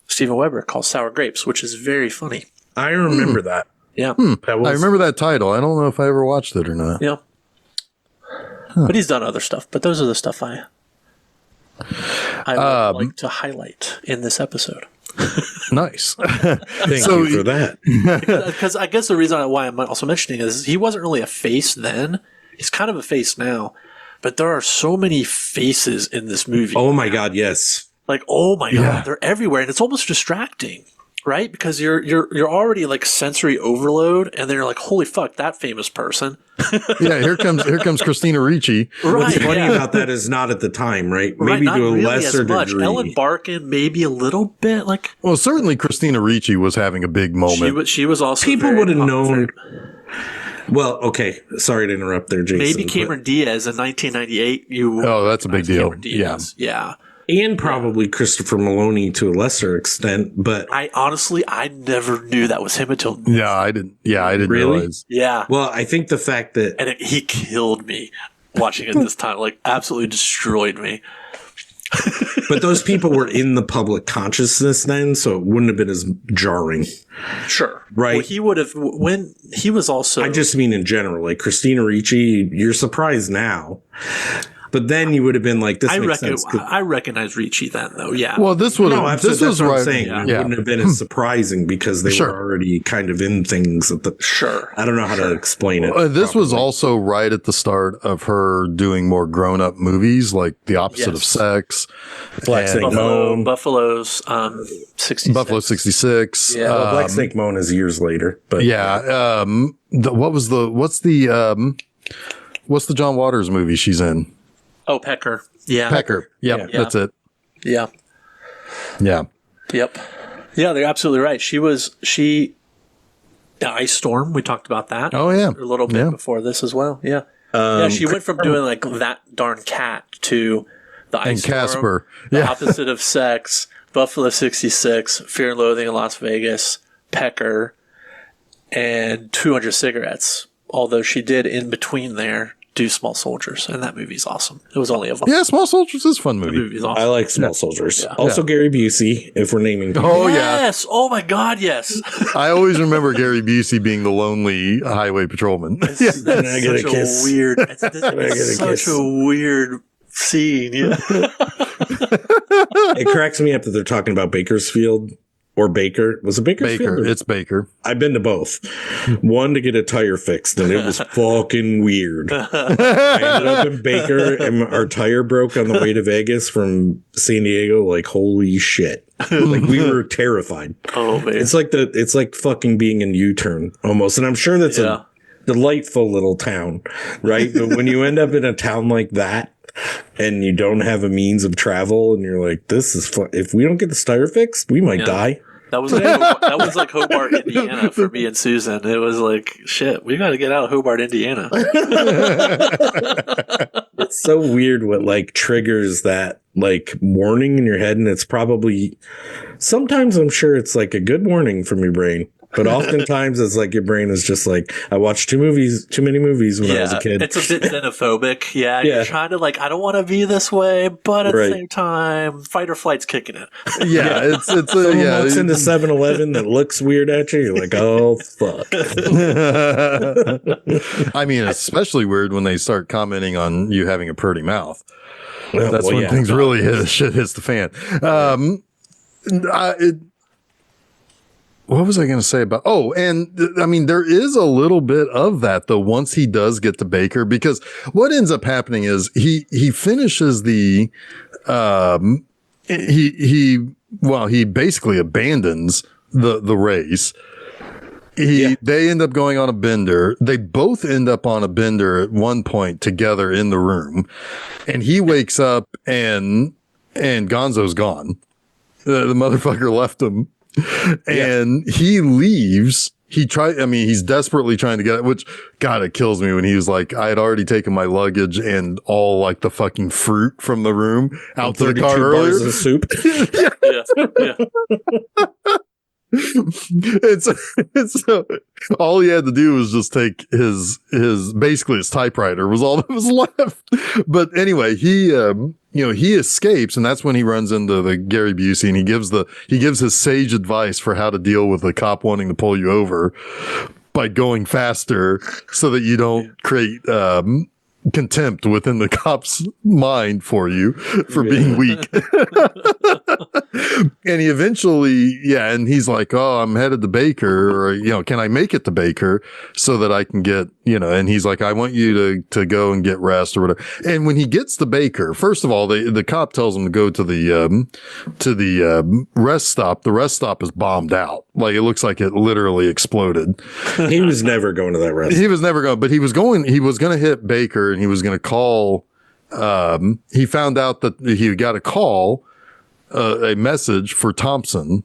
Steven Weber called Sour Grapes, which is very funny. I remember that. Yeah. I remember that title. I don't know if I ever watched it or not. Yeah. But he's done other stuff. But those are the stuff I would like to highlight in this episode. Nice. Thank you for that. Because I guess the reason why I'm also mentioning is he wasn't really a face then. He's kind of a face now. But there are so many faces in this movie. Oh my God, yes. Like, oh my God, they're everywhere. And it's almost distracting. right? Because you're already like sensory overload, and then you're like, holy fuck, that famous person. Yeah, here comes Christina Ricci. What's Right, funny yeah. about that is not at the time, right? Right, Maybe not to a really lesser as much. degree. Ellen Barkin, maybe a little bit. Like Well, certainly Christina Ricci was having a big moment. she was also People very would have pop- known. Well, okay. Sorry to interrupt there, Jason. Maybe Cameron Diaz in 1998. Oh, that's a big deal. Cameron Diaz. Yeah. and probably Christopher Maloney to a lesser extent, but I honestly, I never knew that was him until Yeah, I didn't. Yeah, I didn't Really? realize. yeah, well, I think the fact that and he killed me watching it this time. Like absolutely destroyed me. but those people were in the public consciousness then, so it wouldn't have been as jarring. Sure, Right. Well, he would have when he was also. I just mean in general, like Christina Ricci, you're surprised now, but then you would have been like, "This makes sense." I recognize Ricci then though. Yeah. Well, this would No, have. that's This was what right. I'm saying. Yeah. It wouldn't have been as surprising because they Sure. were already kind of in things. Sure. I don't know how to explain it. This was also right at the start of her doing more grown-up movies, like The Opposite of Yes. Sex, Black and Snake Moan. Buffalo's 66. Buffalo 66. Yeah. Black Snake Moan is years later, but Yeah. What's the John Waters movie she's in? Oh, Pecker. Yeah. Pecker. Yep, Yeah. that's it. Yeah. Yeah. Yep. Yeah, they're absolutely right. Ice Storm, we talked about that. Oh, yeah. A little bit Yeah. before this as well. Yeah. Yeah, she went from doing like That Darn Cat to the Ice And Storm, Casper. The Yeah. Opposite of Sex, Buffalo 66, Fear and Loathing in Las Vegas, Pecker, and 200 Cigarettes. Although she did in between there do Small Soldiers, and that movie's awesome. It was only a Yeah, Small Soldiers is a fun The movie. movie's I awesome. like Small Soldiers. Also, Gary Busey, if we're naming people. Oh, yeah. Yes. Oh my God. Yes. I always remember Gary Busey being the lonely highway patrolman. Can I get a such kiss? weird. It's I get a such kiss? a weird scene. Yeah. It cracks me up that they're talking about Bakersfield or Baker. Was it Bakersfield? Baker. or- It's Baker. I've been to both. One to get a tire fixed, and it was fucking weird. I ended up in Baker, and our tire broke on the way to Vegas from San Diego. Like, holy shit! Like, we were terrified. Oh man. It's like fucking being in U-turn almost. And I'm sure that's Yeah. a delightful little town, right? But when you end up in a town like that and you don't have a means of travel, and you're like, this is fun. If we don't get the tire fixed, we might die. That was like Hobart, Indiana for me and Susan. It was like, shit, we got to get out of Hobart, Indiana. It's so weird what like triggers that like warning in your head, and it's probably sometimes I'm sure it's like a good warning from your brain, but oftentimes it's like your brain is just like, I watched too many movies when I was a kid. It's a bit xenophobic. Yeah, Yeah. You're trying to like, I don't want to be this way, but at Right. the same time, fight or flight's kicking it. Yeah, it's Someone yeah. walks into 7-Eleven that looks weird at you. You're like, oh fuck. I mean, especially weird when they start commenting on you having a pretty mouth. Well, That's when yeah. things really shit hits the fan. What was I going to say about? Oh, and I mean, there is a little bit of that though. Once he does get to Baker, because what ends up happening is he finishes the, he basically abandons the race. They end up going on a bender. They both end up on a bender at one point together in the room, and he wakes up and Gonzo's gone. The motherfucker left him. And he leaves. He's desperately trying to get it, which, God, it kills me when he was like, I had already taken my luggage and all like the fucking fruit from the room out to the car 32 bars earlier. of soup. Yeah. So all he had to do was just take his basically his typewriter was all that was left. But anyway, he escapes, and that's when he runs into the Gary Busey, and he gives his sage advice for how to deal with a cop wanting to pull you over by going faster so that you don't create contempt within the cop's mind for you for being weak. And he eventually, and he's like, oh, I'm headed to Baker, or, can I make it to Baker so that I can get, and he's like, I want you to go and get rest or whatever. And when he gets to Baker, first of all, the cop tells him to go to the rest stop. The rest stop is bombed out. Like, it looks like it literally exploded. He was never going to that rest. He was never going, but he was going to hit Baker, and he was going to call, he found out that he got a call, a message for Thompson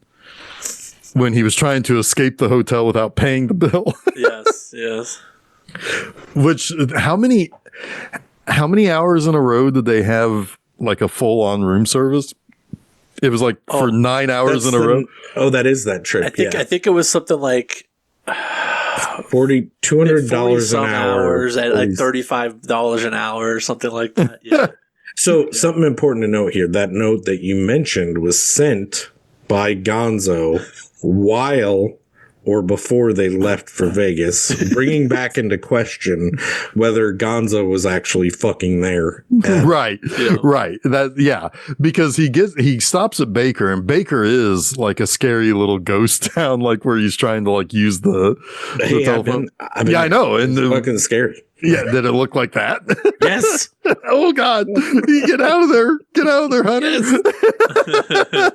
when he was trying to escape the hotel without paying the bill. Yes. Which, how many hours in a row did they have like a full on room service? It was like for 9 hours in a row. Oh, that is that trip. I think it was something like $200 an hour. Hours at like $35 an hour or something like that. Yeah. So something important to note here, that note that you mentioned was sent by Gonzo while or before they left for Vegas, bringing back into question whether Gonzo was actually fucking there. Right. Because he stops at Baker, and Baker is like a scary little ghost town, like where he's trying to like use the telephone. I know. And it's fucking scary. Yeah, did it look like that? Yes. Oh God! Get out of there! Get out of there, honey!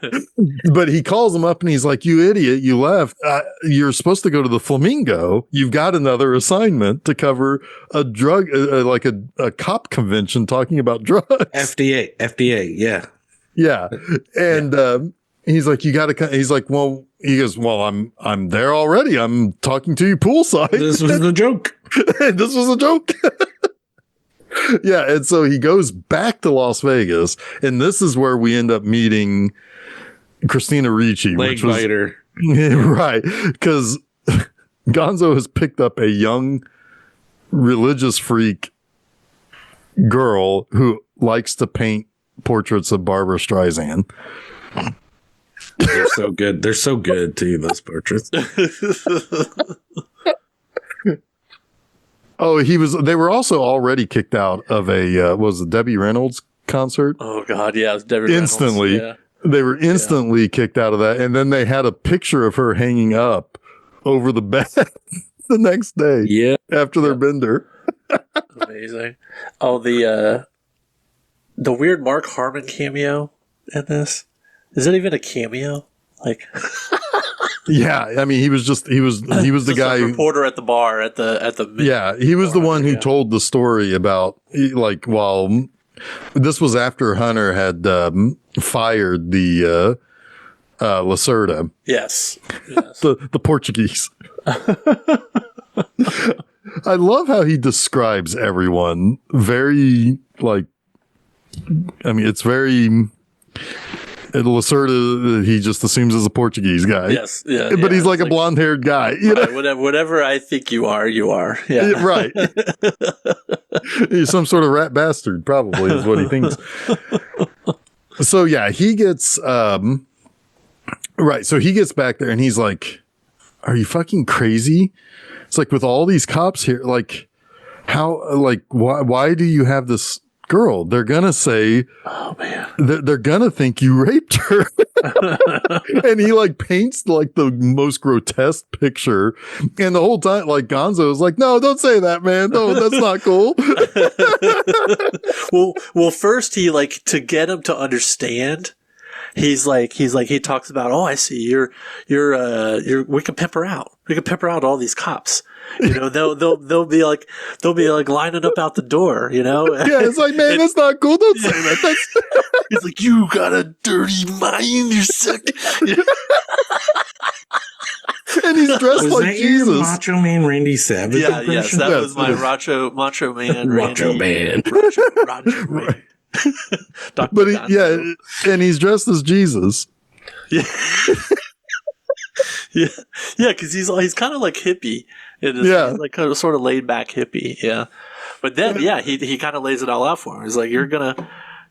Yes. But he calls him up and he's like, "You idiot! You left. You're supposed to go to the Flamingo. You've got another assignment to cover a drug, like a cop convention talking about drugs." FDA. Yeah, and he's like, "You got to come." He's like, "Well," he goes, "Well, I'm there already. I'm talking to you poolside." This was a joke. This was a joke. Yeah, and so he goes back to Las Vegas, and this is where we end up meeting Christina Ricci, Leg biter. Right, because Gonzo has picked up a young religious freak girl who likes to paint portraits of Barbara Streisand. They're so good. They're so good too, those portraits. Oh, they were also already kicked out of was it Debbie Reynolds concert? Oh God, yeah, it was Debbie Reynolds. Instantly. Yeah. They were instantly kicked out of that. And then they had a picture of her hanging up over the bed the next day. Yeah. After their bender. Amazing. Oh, the weird Mark Harmon cameo in this. Is it even a cameo? Like Yeah, I mean, he was the guy, reporter at the bar at the yeah, he was the one who told the story about, like, while this was after Hunter had fired the Lacerda. Yes. The Portuguese. I love how he describes everyone very, like, I mean, it's very Lacerda, he just assumes is a Portuguese guy. Yes, yeah. But he's like a blonde-haired guy. You know? Whatever I think you are, you are. Yeah. Right. He's some sort of rat bastard, probably, is what he thinks. So, yeah, he gets... right, so he gets back there, and he's like, are you fucking crazy? It's like, with all these cops here, like, how... Like, why do you have this... girl? They're gonna say, oh man, they're gonna think you raped her. And he like paints like the most grotesque picture, and the whole time like Gonzo is like, no, don't say that, man, no, that's not cool. well first he, like, to get him to understand, he talks about, oh, I see you're we can pimp her out all these cops. You know, they'll be like lining up out the door, you know? Yeah, it's like, man, that's not cool. Don't say that. He's like, you got a dirty mind, you suck. And he's dressed like Jesus. Your Macho Man Randy Savage. Yeah, yes, that was my Macho Man Macho Man. Roger Man. But and he's dressed as Jesus. Yeah. Yeah, because he's kind of like hippie. He's like kind of sort of laid back hippie. Yeah, but then he kind of lays it all out for him. He's like, you're gonna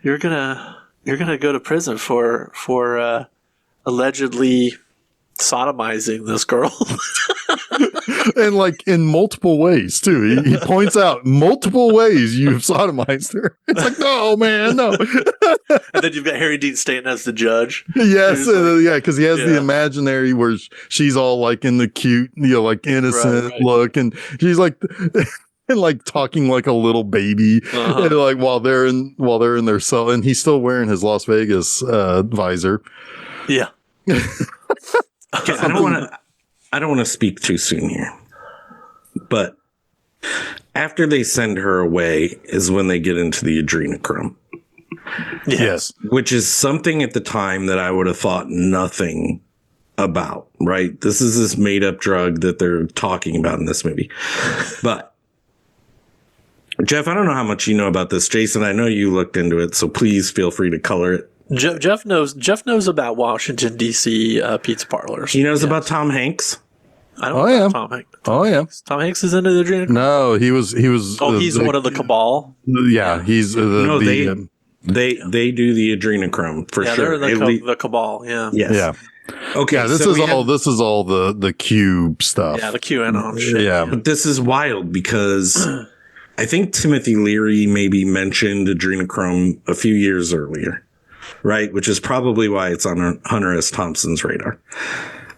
go to prison for allegedly sodomizing this girl. And like in multiple ways too. He points out multiple ways you've sodomized her. It's like, no, man, no. And then you've got Harry Dean Stanton as the judge. Yes, Like, yeah, because he has the imaginary where she's all like in the cute, like innocent look, and she's like, and like talking like a little baby, and like while they're in their cell, and he's still wearing his Las Vegas visor. Yeah. Okay, I don't want to speak too soon here, but after they send her away is when they get into the adrenochrome. Yes. Which is something at the time that I would have thought nothing about, right? This is this made up drug that they're talking about in this movie. But Jeff, I don't know how much you know about this. Jason, I know you looked into it, so please feel free to color it. Jeff knows about Washington, D.C. Pizza parlors. He knows about Tom Hanks. I don't know about Tom Hanks. Tom Hanks is into the adrenochrome? No, he was. Oh, he's one of the cabal? Yeah, he's They do the adrenochrome for sure. They're the cabal. Yeah. Yes. Yeah. Okay. Yeah, this is all the Q stuff. Yeah, the QAnon shit. Yeah. But this is wild because I think Timothy Leary maybe mentioned adrenochrome a few years earlier, right? Which is probably why it's on Hunter S. Thompson's radar.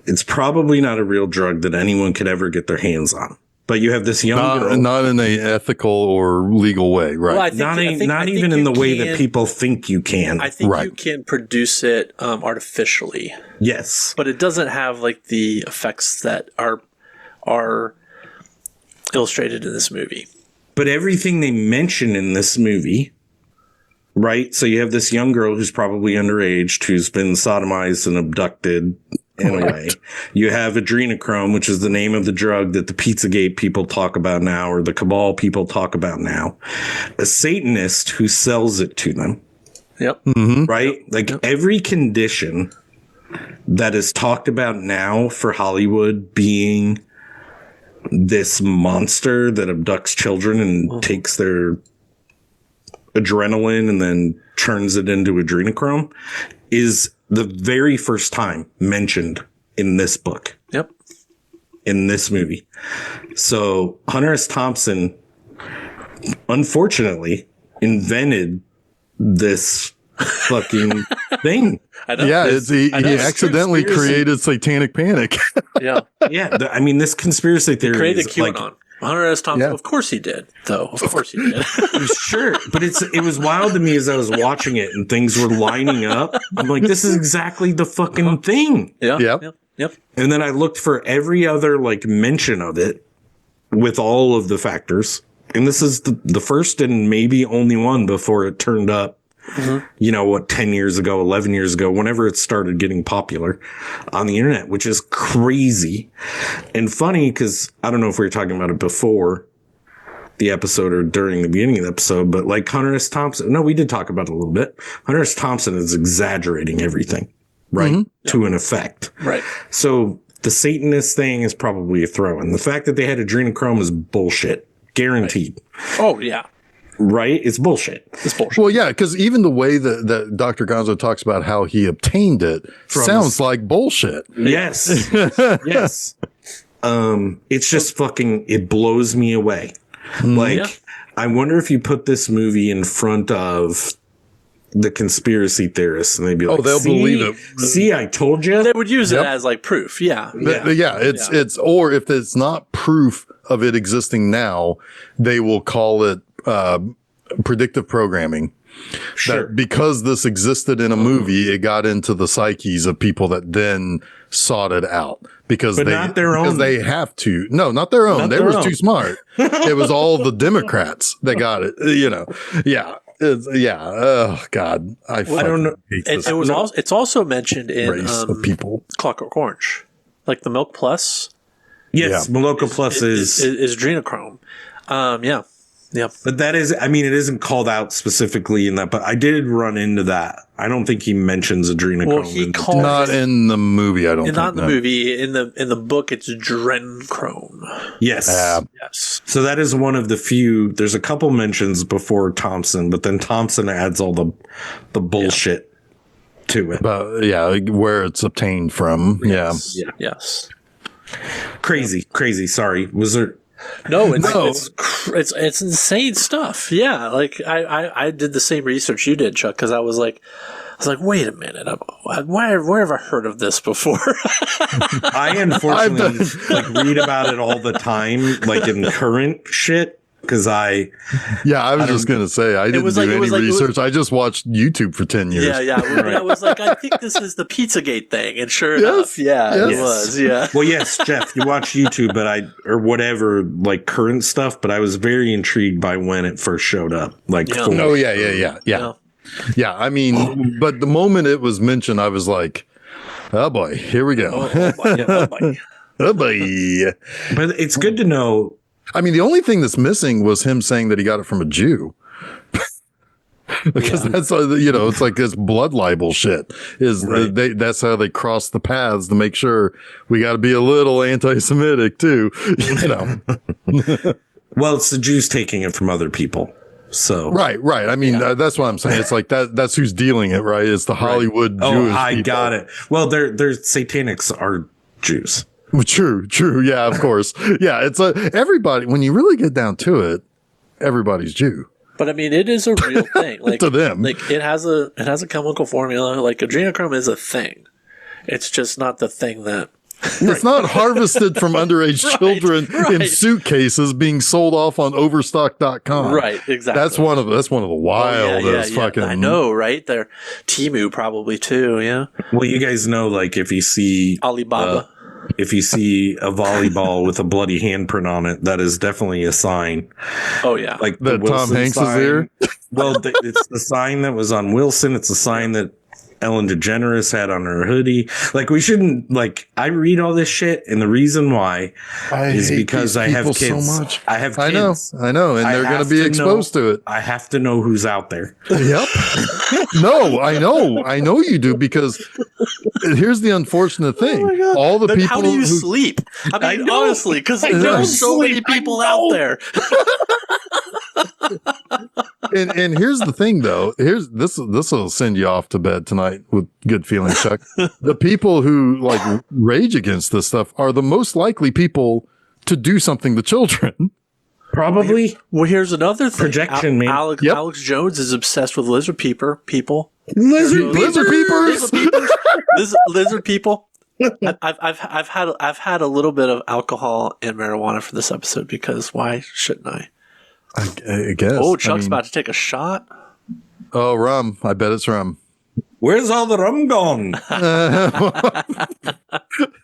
It's probably not a real drug that anyone could ever get their hands on. But you have this young girl. Not in a ethical or legal way, right? Well, not even in the way that people think you can. I think you can produce it artificially. Yes. But it doesn't have like the effects that are illustrated in this movie. But everything they mention in this movie, right? So you have this young girl who's probably underage, who's been sodomized and abducted in a way. You have adrenochrome, which is the name of the drug that the Pizzagate people talk about now, or the cabal people talk about now. A Satanist who sells it to them. Yep. Mm-hmm. Right? Every condition that is talked about now for Hollywood being this monster that abducts children and takes their adrenaline and then turns it into adrenochrome is the very first time mentioned in this book. Yep. In this movie. So Hunter S. Thompson, I unfortunately, invented this fucking thing. I know. Yeah, he accidentally created satanic panic. Yeah. I mean, this conspiracy theory Created is QAnon. Hunter S. Thompson, of course he did, though. Of course he did. Sure, but it was wild to me as I was watching it and things were lining up. I'm like, this is exactly the fucking thing. Yeah. Yep. And then I looked for every other mention of it with all of the factors, and this is the first and maybe only one before it turned up. 10 years ago, 11 years ago, whenever it started getting popular on the internet, which is crazy and funny because I don't know if we were talking about it before the episode or during the beginning of the episode, but Hunter S. Thompson, no, we did talk about it a little bit. Hunter S. Thompson is exaggerating everything, right? To an effect. Right. So the Satanist thing is probably a throw-in. The fact that they had adrenochrome is bullshit. Guaranteed. Right. Oh, yeah. Right? It's bullshit. Well, yeah, because even the way that Dr. Gonzo talks about how he obtained it sounds like bullshit. Yes. Yes. It's just it blows me away. I wonder if you put this movie in front of the conspiracy theorists and they'd be like, they'll believe it. See, I told you. They would use it as proof. Yeah. It's or if it's not proof of it existing now, they will call it predictive programming. Sure. That because this existed in a movie, it got into the psyches of people that then sought it out because not their own. Because they have to. No, not their own. They were too smart. It was all the Democrats that got it. Yeah. Oh God. I don't know. It's also mentioned in race of people. Clockwork Orange, like the Milk Plus. Yes, Maloka Plus is adrenochrome. Yeah. But that is, it isn't called out specifically in that, but I did run into that. I don't think he mentions adrenochrome. Well, not in the movie, I don't think. Not in the movie. In the book, it's adrenochrome. Yes. Yes. So that is one of the few, there's a couple mentions before Thompson, but then Thompson adds all the bullshit to it. But where it's obtained from. Yes. Yeah. Yes. Crazy. Sorry. Was there? No, it's insane stuff. Yeah, like I did the same research you did, Chuck, because I was like, wait a minute, where have I heard of this before? I unfortunately read about it all the time, like in current shit. Because I was just gonna say I didn't do any research. I just watched YouTube for 10 years. Yeah. Right. I was like, I think this is the Pizzagate thing, and sure enough, it was. Yeah. Well, yes, Jeff, you watch YouTube, but or whatever, like current stuff. But I was very intrigued by when it first showed up. Like, Yeah. I mean, but the moment it was mentioned, I was like, oh boy, here we go. Oh boy. But it's good to know. I mean, the only thing that's missing was him saying that he got it from a Jew. Because that's, it's like this blood libel shit that's how they cross the paths to make sure we got to be a little anti-Semitic too, Well, it's the Jews taking it from other people. So right. I mean, that's what I'm saying. It's like that's who's dealing it, right? It's the Hollywood Jewish people. Got it. Well, their satanics are Jews. True. Yeah, of course. Yeah, it's everybody. When you really get down to it, everybody's Jew. But I mean, it is a real thing. Like to them, like it has a chemical formula. Like adrenochrome is a thing. It's just not the thing that. It's not harvested from underage children in suitcases being sold off on Overstock.com. Right, exactly. That's one of the wildest fucking. I know, right? They're Temu probably too. Yeah. Well, you guys know, like if you see Alibaba. If you see a volleyball with a bloody handprint on it, that is definitely a sign. Oh yeah, like the Tom Hanks is there. Well, it's the sign that was on Wilson. It's the sign that Ellen DeGeneres had on her hoodie. Like we shouldn't I read all this shit, and the reason why is because I have kids. So much. I have kids. I know, and they're going to be exposed to it. I have to know who's out there. Yep. No, I know you do, because here's the unfortunate thing. All the people. How do you sleep? I mean, honestly, because there's so many people out there. And here's the thing, though. This will send you off to bed tonight with good feelings, Chuck. The people who rage against this stuff are the most likely people to do something to children. Probably. Well, here's another thing. Projection, man. Alex Jones is obsessed with lizard people. Lizard peepers. Lizard people. I've had a little bit of alcohol and marijuana for this episode, because why shouldn't I? I guess. Oh, Chuck's about to take a shot. Oh, rum. I bet it's rum. Where's all the rum gone? I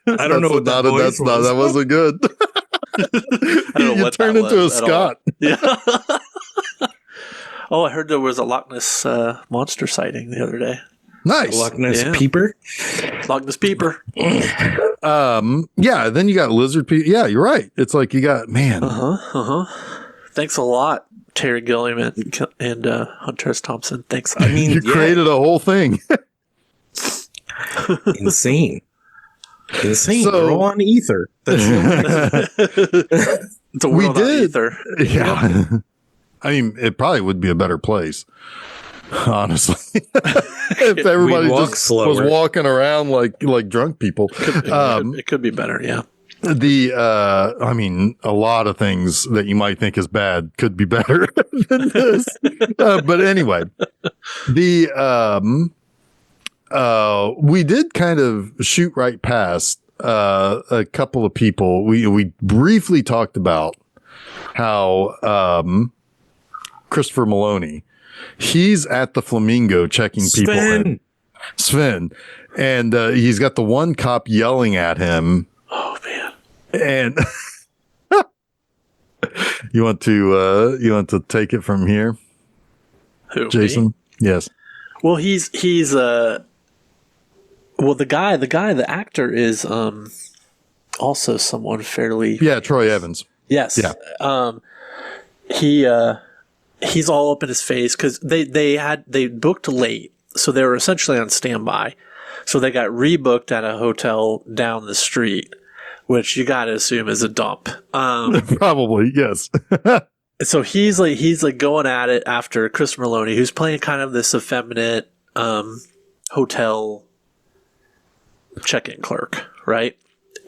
don't know what that was. That wasn't good. You turned into a Scot. Yeah. Oh, I heard there was a Loch Ness monster sighting the other day. Nice. Loch Ness peeper. Loch Ness peeper. Yeah. Then you got lizard people. Yeah, you're right. It's like you got Thanks a lot, Terry Gilliam and Hunter S. Thompson. Thanks. I mean, you created a whole thing. Insane. So, we're all on ether. It's a world on ether. Yeah. I mean, it probably would be a better place, honestly, if everybody just was walking around like drunk people. It could be better. Yeah. I mean, a lot of things that you might think is bad could be better than this. But anyway, we did kind of shoot right past a couple of people. We briefly talked about how Christopher Maloney, he's at the Flamingo checking people in. Sven. And he's got the one cop yelling at him. Oh, man. And you want to take it from here? Who, Jason? Me? Yes. Well, he's the actor is also someone fairly. Yeah, Troy Evans. Yes. Yeah. He's all up in his face because they booked late, so they were essentially on standby. So they got rebooked at a hotel down the street, which you got to assume is a dump. Probably, yes. So he's like going at it after Christopher Maloney, who's playing kind of this effeminate hotel check-in clerk, right?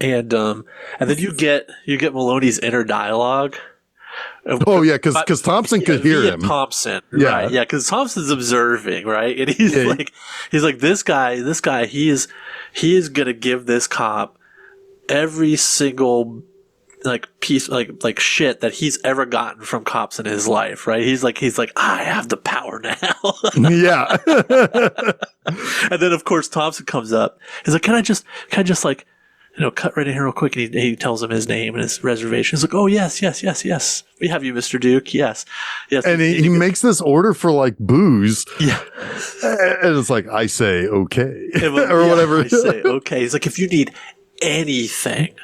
And then you get Maloney's inner dialogue. Oh yeah, because Thompson could hear him. Thompson, yeah, right? Yeah, because Thompson's observing, right? And he's like, this guy, he is gonna give this cop every single piece like shit that he's ever gotten from cops in his life, right? He's like, I have the power now. Yeah. And then of course Thompson comes up. He's like, can I just like, cut right in here real quick. And he tells him his name and his reservation. He's like, oh, yes. We have you, Mr. Duke. Yes. And he makes this order for like booze. Yeah. And it's like, I say, okay. Or whatever. I say, okay. He's like, if you need anything,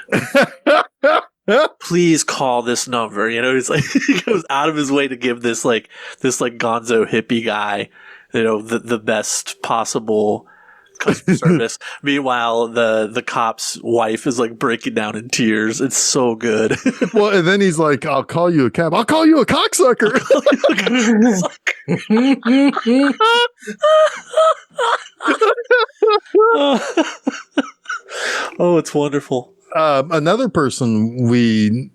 please call this number. He's like, he goes out of his way to give this Gonzo hippie guy, the best possible customer service. Meanwhile, the cop's wife is like breaking down in tears. It's so good. Well, and then he's like, I'll call you a cab. I'll call you a cocksucker. Oh, it's wonderful. Another person we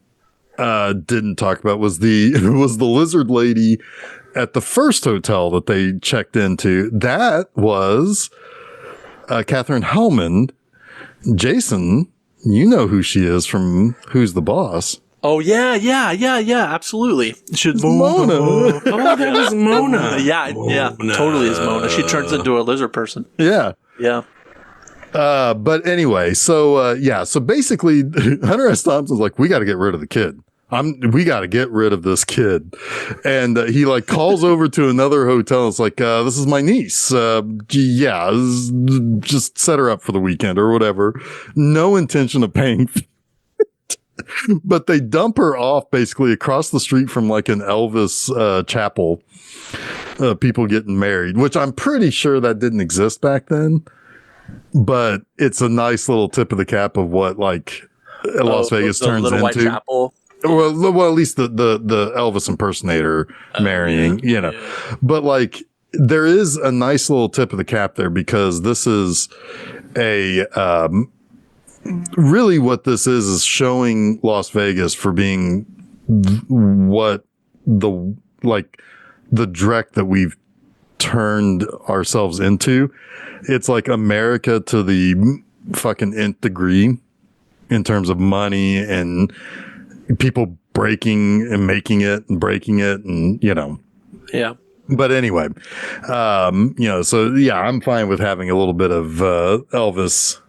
didn't talk about was the lizard lady at the first hotel that they checked into. That was Katherine Hellman. Jason, you know who she is from Who's the Boss. Oh, yeah, absolutely. Mona. Oh, that was Mona. Yeah, totally is Mona. She turns into a lizard person. Yeah. Yeah. But anyway, so basically Hunter S. Thompson's like, we got to get rid of the kid. We got to get rid of this kid. And he like calls over to another hotel. It's like, this is my niece. Just set her up for the weekend or whatever. No intention of paying. But they dump her off basically across the street from like an Elvis chapel. People getting married, which I'm pretty sure that didn't exist back then. But it's a nice little tip of the cap of what like Las Vegas turns into. White chapel. Well, at least the Elvis impersonator marrying, Yeah. But like there is a nice little tip of the cap there because this is really what this is showing Las Vegas for being what the dreck that we've turned ourselves into. It's like America to the fucking nth degree in terms of money and people breaking and making it and breaking it and, Yeah. But anyway, so yeah, I'm fine with having a little bit of Elvis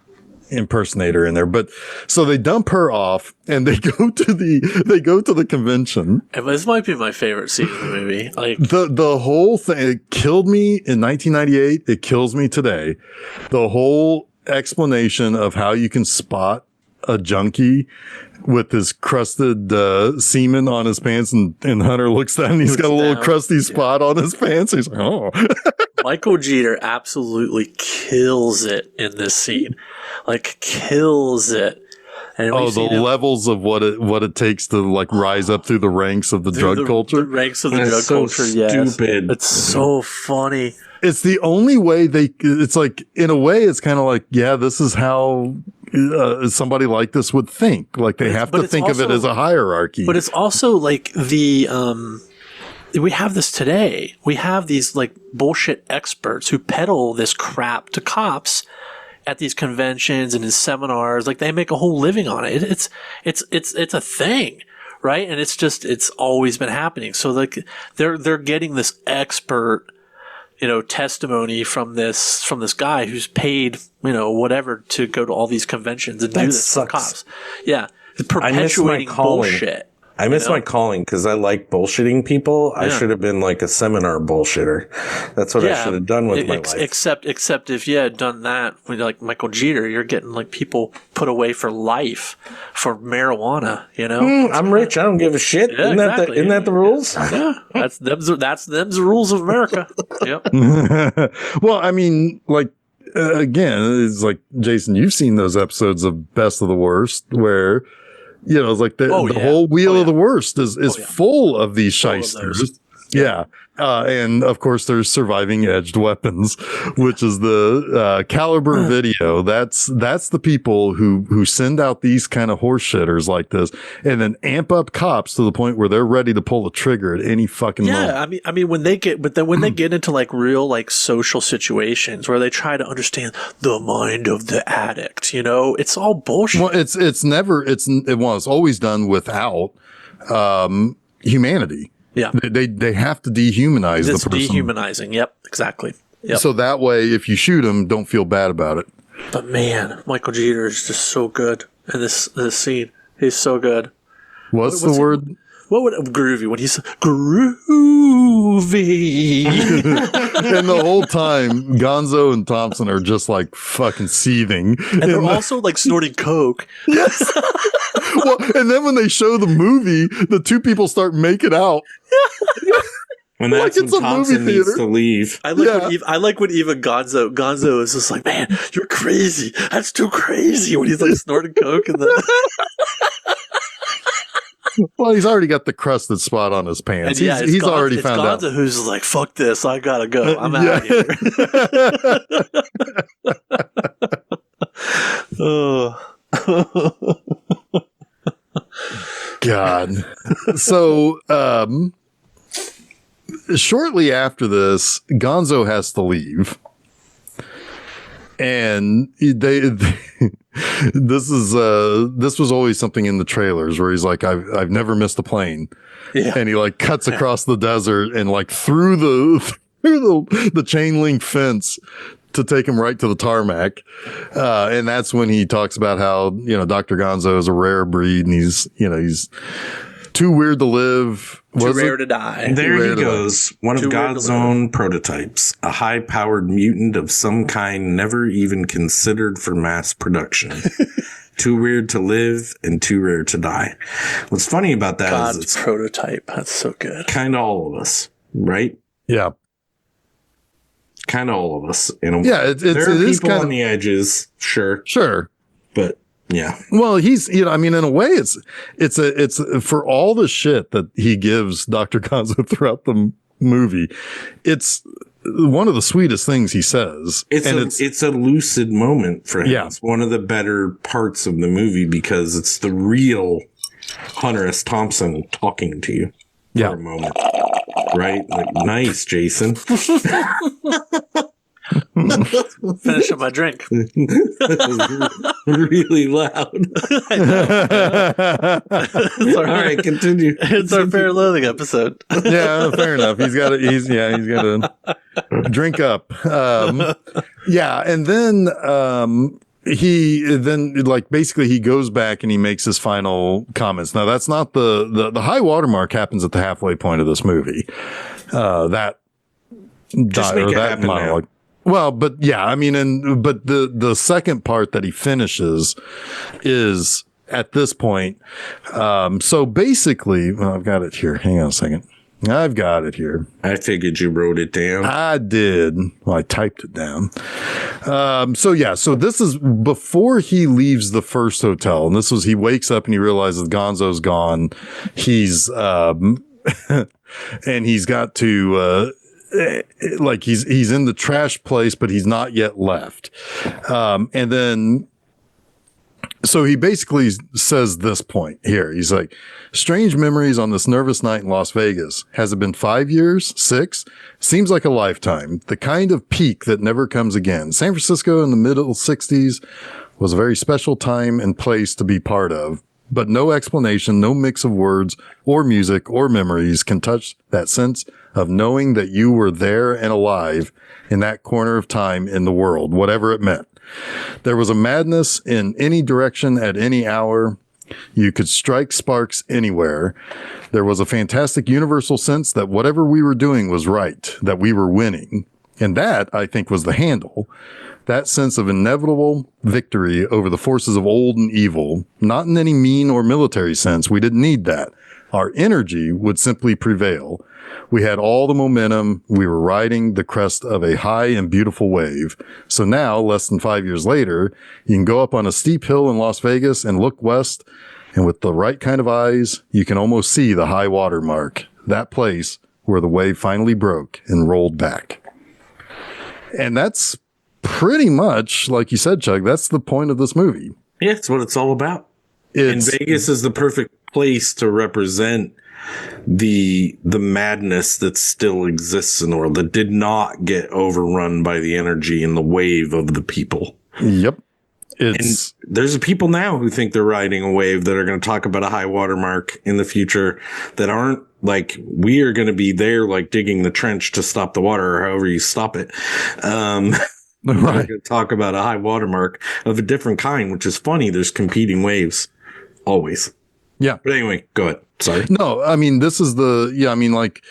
impersonator in there. But so they dump her off and they go to the convention. And this might be my favorite scene in the movie. Like the whole thing, it killed me in 1998. It kills me today. The whole explanation of how you can spot a junkie with his crusted semen on his pants, and Hunter looks down and he's got a little crusty spot on his pants. He's like, oh. Michael Jeter absolutely kills it in this scene. Like kills it. And the levels of what it takes to like rise up through the ranks of the drug culture. The ranks of the drug culture, yes. Stupid. It's so funny. It's the only way it's like, in a way, it's kind of like, yeah, this is how somebody like this would think. Like they have to think of it as a hierarchy. But it's also like we have this today. We have these like bullshit experts who peddle this crap to cops at these conventions and in seminars. Like they make a whole living on it. It's a thing. Right. And it's always been happening. So like they're getting this expert, testimony from this guy who's paid, whatever to go to all these conventions and do this for cops. Yeah. Perpetuating bullshit. I miss my calling because I like bullshitting people. Yeah. I should have been like a seminar bullshitter. That's what I should have done with my life. Except if you had done that with like Michael Jeter, you're getting like people put away for life for marijuana. I'm rich. I don't give a shit. Yeah, Isn't that the rules? Yeah, that's them's the rules of America. Yep. Well, I mean, like again, it's like Jason. You've seen those episodes of Best of the Worst where. It's like the whole wheel of the worst is full of these shysters. Yeah. And of course there's surviving edged weapons, which is the Caliber Video. That's the people who send out these kind of horse shitters like this and then amp up cops to the point where they're ready to pull the trigger at any fucking moment. Yeah, I mean when they get into like real like social situations where they try to understand the mind of the addict, it's all bullshit. Well, it's always done without humanity. Yeah. They have to dehumanize the person. Dehumanizing. Yep, exactly. Yep. So that way, if you shoot him, don't feel bad about it. But man, Michael Jeter is just so good in this scene. He's so good. What's the word? What would groovy when he's groovy? And the whole time, Gonzo and Thompson are just like fucking seething, and they're also like snorting coke. Yes. Well, and then when they show the movie, the two people start making out. When that's when Thompson needs to leave. I like when even Gonzo is just like, man, you're crazy. That's too crazy. When he's like snorting coke and Well, he's already got the crusted spot on his pants. He's already found out. Gonzo who's like, fuck this. I gotta go. I'm out of here. Oh. God. So, shortly after this, Gonzo has to leave. And this was always something in the trailers where he's like, I've never missed a plane. Yeah. And he like cuts across the desert and like through the chain link fence to take him right to the tarmac. And that's when he talks about how, Dr. Gonzo is a rare breed and he's too weird to live. Too rare to die. There he goes. One of God's own prototypes. A high-powered mutant of some kind never even considered for mass production. Too weird to live and too rare to die. What's funny about that God's is it's prototype. That's so good. Kind of all of us, right? Yeah. Kind of all of us. Yeah, there are people on the edges, sure. But yeah. Well, he's, in a way, it's for all the shit that he gives Dr. Gonzo throughout the movie. It's one of the sweetest things he says. It's a lucid moment for him. Yeah. It's one of the better parts of the movie because it's the real Hunter S. Thompson talking to you for a moment. Right? Like, nice, Jason. Finishing my drink. Really loud. All right, continue. It's our Fear and Loathing episode. Yeah, fair enough. He's got to drink up. And then basically he goes back and he makes his final comments. Now that's not the high watermark happens at the halfway point of this movie. That monologue. Now. Well, but yeah, but the second part that he finishes is at this point. So basically, I've got it here. Hang on a second. I've got it here. I figured you wrote it down. I did. Well, I typed it down. So this is before he leaves the first hotel. And he wakes up and he realizes Gonzo's gone. He's, and he's got to, he's in the trash place, but he's not yet left. And then, so he basically says this point here. He's like, strange memories on this nervous night in Las Vegas. Has it been 5 years? 6? Seems like a lifetime. The kind of peak that never comes again. San Francisco in the middle 60s was a very special time and place to be part of. But no explanation, no mix of words or music or memories can touch that sense of knowing that you were there and alive in that corner of time in the world, whatever it meant. There was a madness in any direction at any hour. You could strike sparks anywhere. There was a fantastic universal sense that whatever we were doing was right, that we were winning. And that, I think, was the handle. That sense of inevitable victory over the forces of old and evil, not in any mean or military sense. We didn't need that. Our energy would simply prevail. We had all the momentum. We were riding the crest of a high and beautiful wave. So now, less than 5 years later, you can go up on a steep hill in Las Vegas and look west, and with the right kind of eyes, you can almost see the high water mark. That place where the wave finally broke and rolled back. And that's pretty much, like you said, Chuck, that's the point of this movie. Yeah, it's what it's all about. And Vegas is the perfect place to represent the madness that still exists in the world, that did not get overrun by the energy and the wave of the people. Yep. And there's people now who think they're riding a wave that are going to talk about a high water mark in the future that aren't like, we are going to be there, like digging the trench to stop the water, or however you stop it. We're going to talk about a high water mark of a different kind, which is funny. There's competing waves always. Yeah. But anyway, go ahead. Sorry. No, I mean, this is like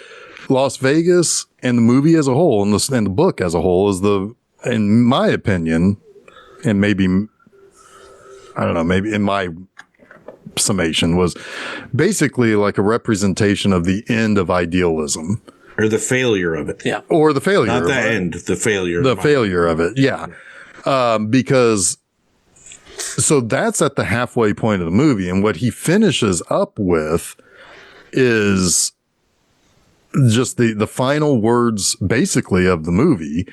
Las Vegas and the movie as a whole and the book as a whole is in my opinion, and maybe, I don't know, maybe in my summation, was basically like a representation of the end of idealism. Or the failure of it. Yeah. Or the failure. Not the end, the failure. The failure of it. Yeah. Because so that's at the halfway point of the movie. And what he finishes up with is just the final words basically of the movie,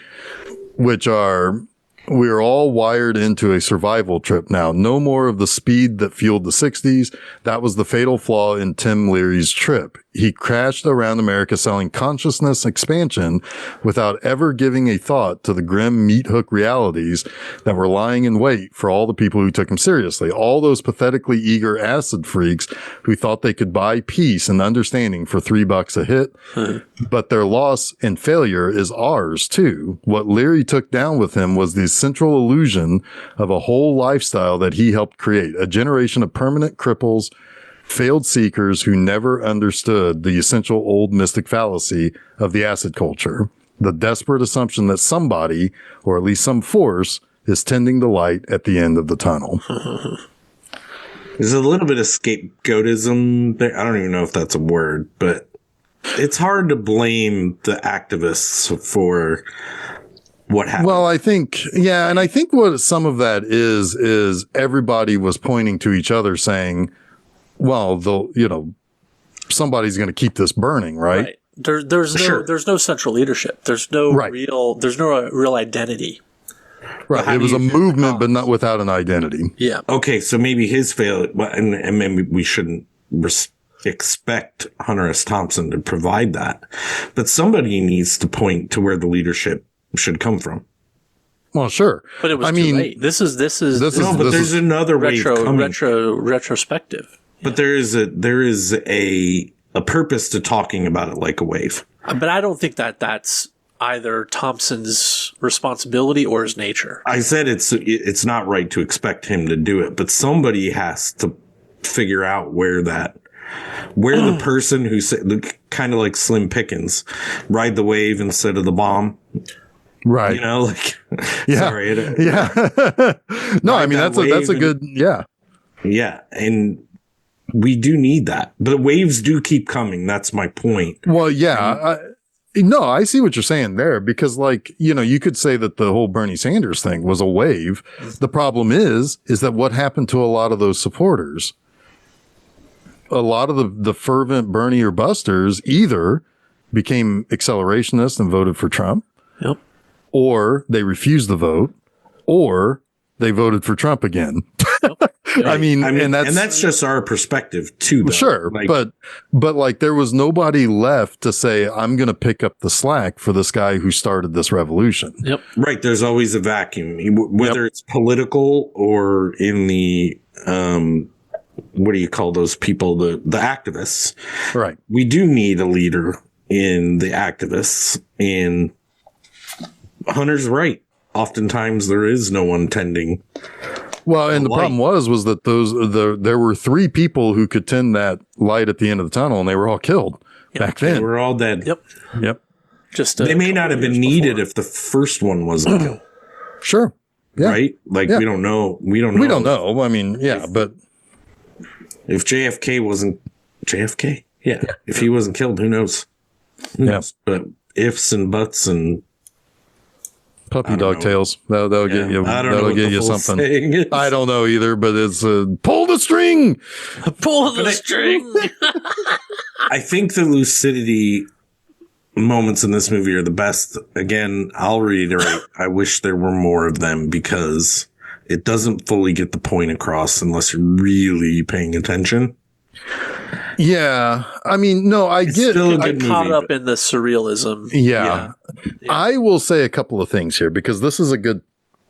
which are, we're all wired into a survival trip now. No more of the speed that fueled the 60s. That was the fatal flaw in Tim Leary's trip. He crashed around America selling consciousness expansion without ever giving a thought to the grim meat hook realities that were lying in wait for all the people who took him seriously. All those pathetically eager acid freaks who thought they could buy peace and understanding for $3 a hit. But their loss and failure is ours too. What Leary took down with him was the central illusion of a whole lifestyle that he helped create. A generation of permanent cripples, failed seekers who never understood the essential old mystic fallacy of the acid culture. The desperate assumption that somebody, or at least some force, is tending the light at the end of the tunnel. There's a little bit of scapegoatism there. I don't even know if that's a word, but it's hard to blame the activists for what happened. Well, I think, yeah. And I think what some of that is everybody was pointing to each other saying, well, somebody's going to keep this burning, right? There's no central leadership. There's no real identity. Right. It was a movement, but not without an identity. Yeah. Okay. So maybe his failure, and maybe we shouldn't expect Hunter S. Thompson to provide that, but somebody needs to point to where the leadership should come from. Well, sure. But it was too late. This is there's another wave coming. Retrospective. But there is a purpose to talking about it like a wave. But I don't think that's either Thompson's responsibility or his nature. I said it's not right to expect him to do it, but somebody has to figure out where the person who said, kind of like Slim Pickens, ride the wave instead of the bomb. Right. Yeah. Sorry. Yeah. No, I mean, that's a good, yeah. Yeah. And we do need that. The waves do keep coming. That's my point. Well, yeah. I see what you're saying there, because you could say that the whole Bernie Sanders thing was a wave. The problem is that what happened to a lot of those supporters? A lot of the fervent Bernie or busters either became accelerationists and voted for Trump. Yep. Or they refused the vote, or they voted for Trump again. Yep. I mean, and that's just our perspective too. Though. Sure, but there was nobody left to say, I'm going to pick up the slack for this guy who started this revolution. Yep. Right. There's always a vacuum, whether it's political or in the what do you call those people? The activists. Right. We do need a leader in the activists, and Hunter's right. Oftentimes there is no one tending. Well, and the problem was that there were 3 people who could tend that light at the end of the tunnel, and they were all killed back then. They were all dead. Yep. Just they may not have been needed if the first one wasn't killed. Sure. Yeah. Right? We don't know. We don't know. I mean, but if JFK wasn't JFK, if he wasn't killed, who knows? Who knows? But ifs and buts and puppy dog tails. That'll get you. That'll get you something. I don't know either, but it's pull the string. Pull the string. I think the lucidity moments in this movie are the best. Again, I'll reiterate, I wish there were more of them because it doesn't fully get the point across unless you're really paying attention. Yeah. I mean, no, I It's get still a I good caught movie, up in the surrealism. Yeah. I will say a couple of things here because this is a good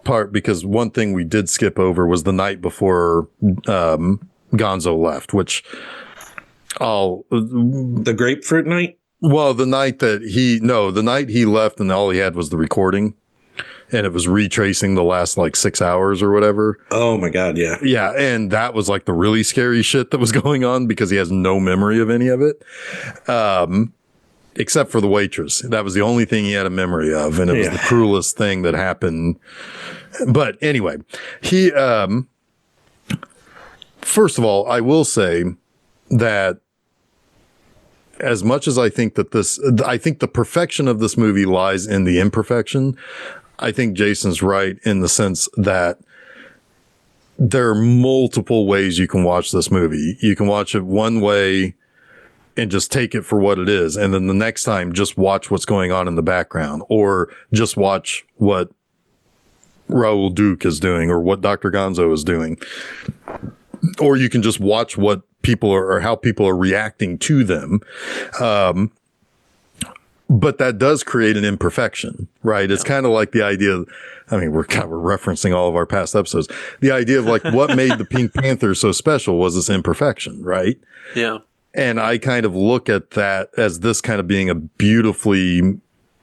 part because one thing we did skip over was the night before Gonzo left, which the grapefruit night. Well, the night he left and all he had was the recording and it was retracing the last like 6 hours or whatever. Oh my God. Yeah. Yeah. And that was like the really scary shit that was going on because he has no memory of any of it. Except for the waitress. That was the only thing he had a memory of. And it was the cruelest thing that happened. But anyway, first of all, I will say that as much as I think that I think the perfection of this movie lies in the imperfection. I think Jason's right in the sense that there are multiple ways you can watch this movie. You can watch it one way and just take it for what it is. And then the next time, just watch what's going on in the background or just watch what Raul Duke is doing or what Dr. Gonzo is doing. Or you can just watch what people are or how people are reacting to them. But that does create an imperfection, right? It's kind of like the idea, I mean, we're referencing all of our past episodes. The idea of like what made the Pink Panther so special was this imperfection, right? Yeah. And I kind of look at that as this kind of being a beautifully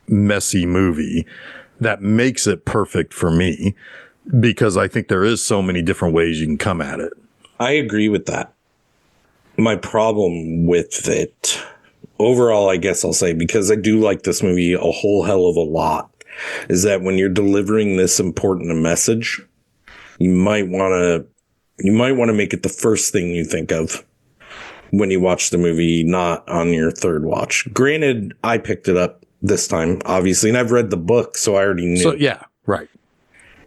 messy movie that makes it perfect for me because I think there is so many different ways you can come at it. I agree with that. My problem with it overall, I guess I'll say, because I do like this movie a whole hell of a lot, is that when you're delivering this important a message, you might want to make it the first thing you think of when you watch the movie, not on your third watch. Granted, I picked it up this time, obviously, and I've read the book, so I already knew. So yeah, right.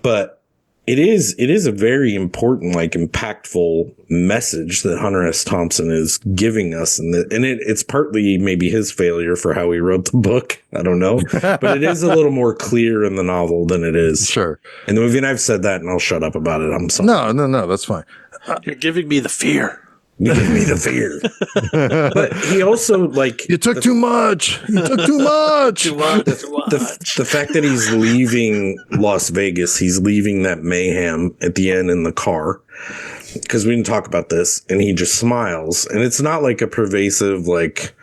But it is a very important, like, impactful message that Hunter S. Thompson is giving us. And it's partly maybe his failure for how he wrote the book. I don't know. But it is a little more clear in the novel than it is. Sure. In the movie, and I've said that, and I'll shut up about it. I'm sorry. No, that's fine. You're giving me the fear. You give me the fear. But he also, like... You took too much. You took too much. The fact that he's leaving Las Vegas, he's leaving that mayhem at the end in the car, because we didn't talk about this, and he just smiles. And it's not like a pervasive, like,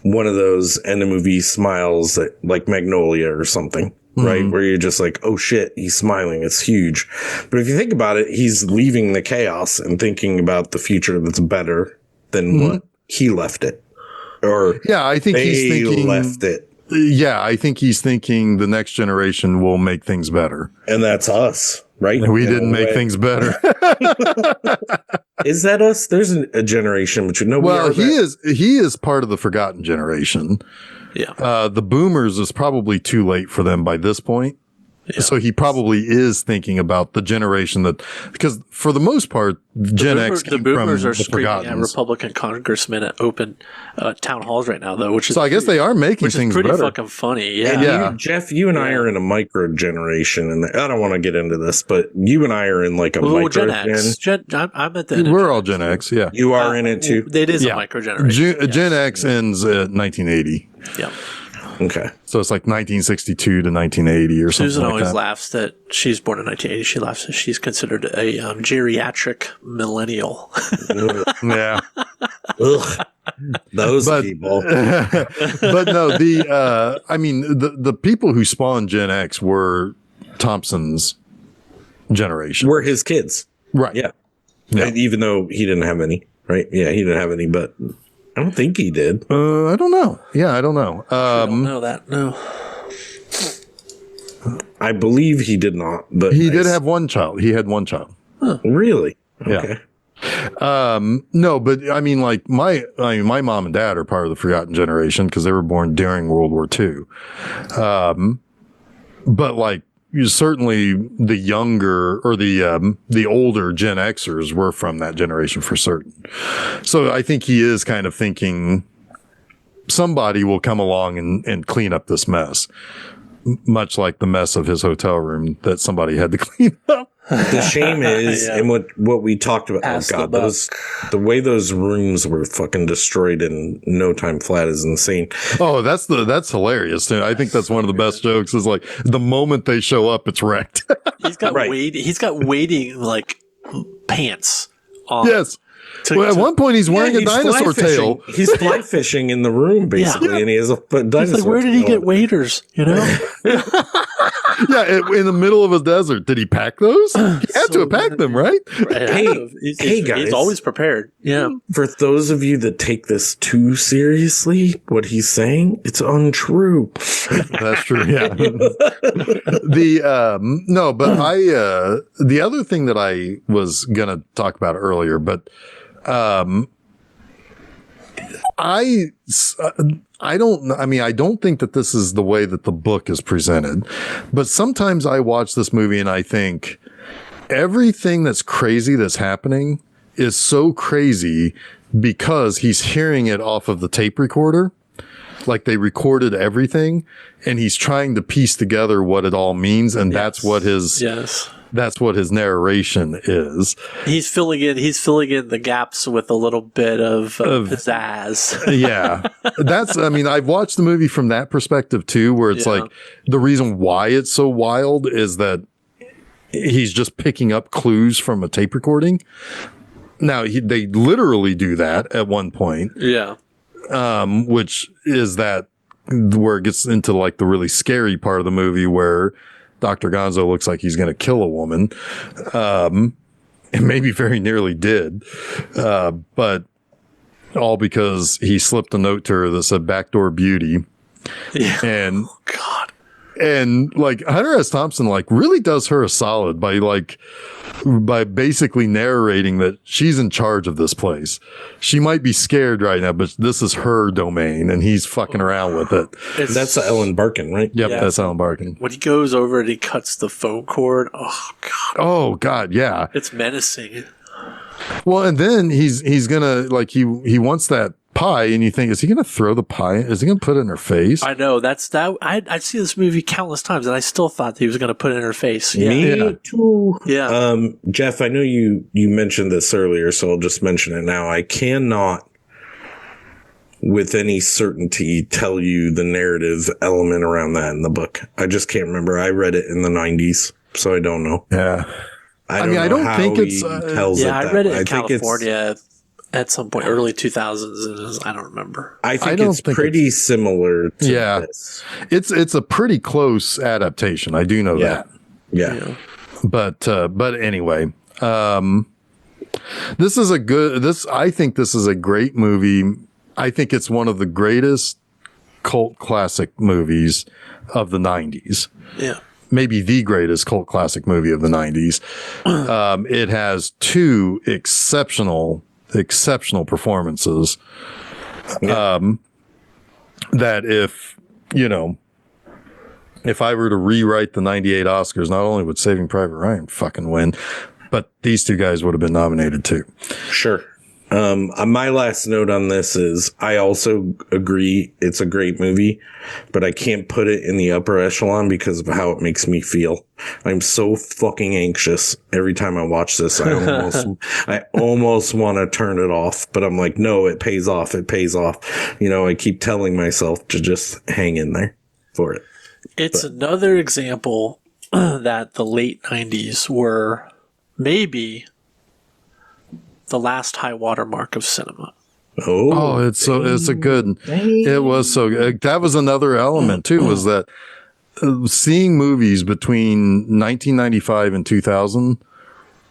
one of those end of movie smiles that, like Magnolia or something. Right? Where you're just like, oh shit, he's smiling. It's huge. But if you think about it, he's leaving the chaos and thinking about the future that's better than what he left it. Or yeah, I think he's thinking left it. Yeah, I think he's thinking the next generation will make things better. And that's us, right? We didn't make things better. Is that us? There's a generation between he is part of the forgotten generation. Yeah. The boomers is probably too late for them by this point. Yeah. So he probably is thinking about the generation that, because for the most part, Gen X came the boomers from are the screaming at forgottens. Republican congressmen at open town halls right now, though, which is so I guess they are making things pretty better. fucking funny. Yeah, and Jeff, you and I are in a micro generation, and I don't want to get into this, but you and I are in like a micro Gen X. I'm at the. We're all Gen X. Yeah, you are in it too. It is a micro generation. Gen X ends at 1980. Yeah. Okay. So it's like 1962 to 1980 or something. Susan like always that. laughs that she's born in 1980. She laughs that she's considered a geriatric millennial. Yeah. Ugh. Those people. But no, the people who spawned Gen X were Thompson's generation. We're his kids. Right. Yeah. Even though he didn't have any, right? Yeah, he didn't have any, but I don't think he did. I don't know. Yeah, I don't know. I don't know that. No. I believe he did not, but he did have one child. He had one child. Huh. Really? Okay. Yeah. No, but I mean, like my mom and dad are part of the forgotten generation because they were born during World War II. But like, certainly the younger or the older Gen Xers were from that generation for certain. So I think he is kind of thinking somebody will come along and clean up this mess. Much like the mess of his hotel room that somebody had to clean up. The shame is, and what we talked about, the way those rooms were fucking destroyed in no time flat is insane. Oh, that's hilarious. I think that's one of the best jokes is like the moment they show up, it's wrecked. He's got waiting like pants on. Yes. At one point, he's wearing a dinosaur tail. He's fly fishing in the room, basically, and he has a dinosaur like, where did he get waiters, you know? In the middle of a desert. Did he pack those? He had to have packed them, right? Hey, guys. He's always prepared. Yeah. For those of you that take this too seriously, what he's saying, it's untrue. That's true, yeah. The other thing that I was going to talk about earlier, but I don't think that this is the way that the book is presented, but sometimes I watch this movie and I think everything that's crazy that's happening is so crazy because he's hearing it off of the tape recorder. Like they recorded everything and he's trying to piece together what it all means. And that's what his narration is. He's filling in the gaps with a little bit of pizzazz. Yeah. I've watched the movie from that perspective too, where it's like the reason why it's so wild is that he's just picking up clues from a tape recording. Now they literally do that at one point. Yeah. Which is that where it gets into like the really scary part of the movie where Dr. Gonzo looks like he's going to kill a woman. And maybe very nearly did. But all because he slipped a note to her that said backdoor beauty. Yeah. And oh, God. And like Hunter S. Thompson like really does her a solid by basically narrating that she's in charge of this place. She might be scared right now, but this is her domain and he's fucking around with it. That's Ellen Barkin, right? Yep, that's Ellen Barkin. When he goes over and he cuts the phone cord, oh God. Oh God, yeah. It's menacing. Well, and then he's gonna like he wants that pie, and you think, is he gonna throw the pie? Is he gonna put it in her face? I know I'd see this movie countless times, and I still thought that he was gonna put it in her face. Yeah. Me too. Yeah. Jeff, I know you mentioned this earlier, so I'll just mention it now. I cannot, with any certainty, tell you the narrative element around that in the book. I just can't remember. I read it in the 90s, so I don't know. Yeah. I don't think it's tells it I read it in California at some point, early 2000s, and I don't remember. I think it's pretty similar to this. It's a pretty close adaptation. I do know that. Yeah. But anyway, I think this is a great movie. I think it's one of the greatest cult classic movies of the 90s. Yeah. Maybe the greatest cult classic movie of the 90s. It has two exceptional performances. That if I were to rewrite the 98 Oscars, not only would Saving Private Ryan fucking win, but these two guys would have been nominated too. Sure. My last note on this is I also agree it's a great movie, but I can't put it in the upper echelon because of how it makes me feel. I'm so fucking anxious every time I watch this. I almost want to turn it off, but I'm like, no, it pays off. It pays off. I keep telling myself to just hang in there for it. It's another example that the late 90s were maybe the last high watermark of cinema. It was so good. That was another element too, was that seeing movies between 1995 and 2000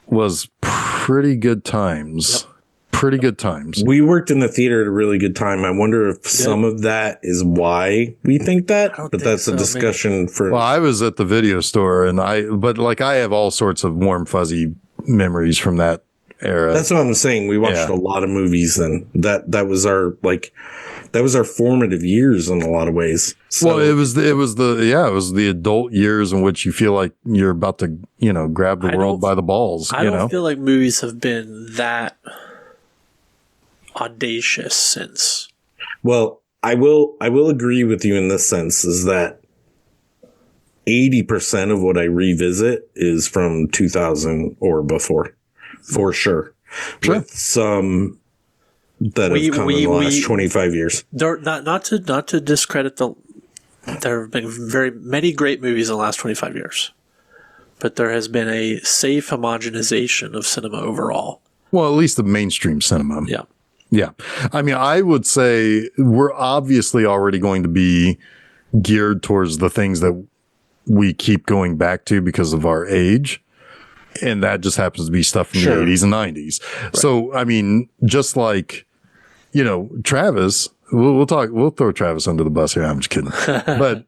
was pretty good times. Yep. Pretty good times. We worked in the theater at a really good time. I wonder if some of that is why we think that, but that's a discussion for. Well, I was at the video store and I have all sorts of warm, fuzzy memories from that era. That's what I'm saying. We watched a lot of movies then. That was our formative years in a lot of ways. So, well, it was the adult years in which you feel like you're about to, grab the world by the balls. I don't feel like movies have been that audacious since. Well, I will agree with you in this sense is that 80% of what I revisit is from 2000 or before, for sure. With some that have come in the last 25 years. Not to discredit there have been very many great movies in the last 25 years, but there has been a safe homogenization of cinema overall. Well, at least the mainstream cinema. Yeah. Yeah. I mean, I would say we're obviously already going to be geared towards the things that we keep going back to because of our age. And that just happens to be stuff from the 80s and 90s. Right. So, I mean, just like, Travis, we'll throw Travis under the bus here. I'm just kidding. But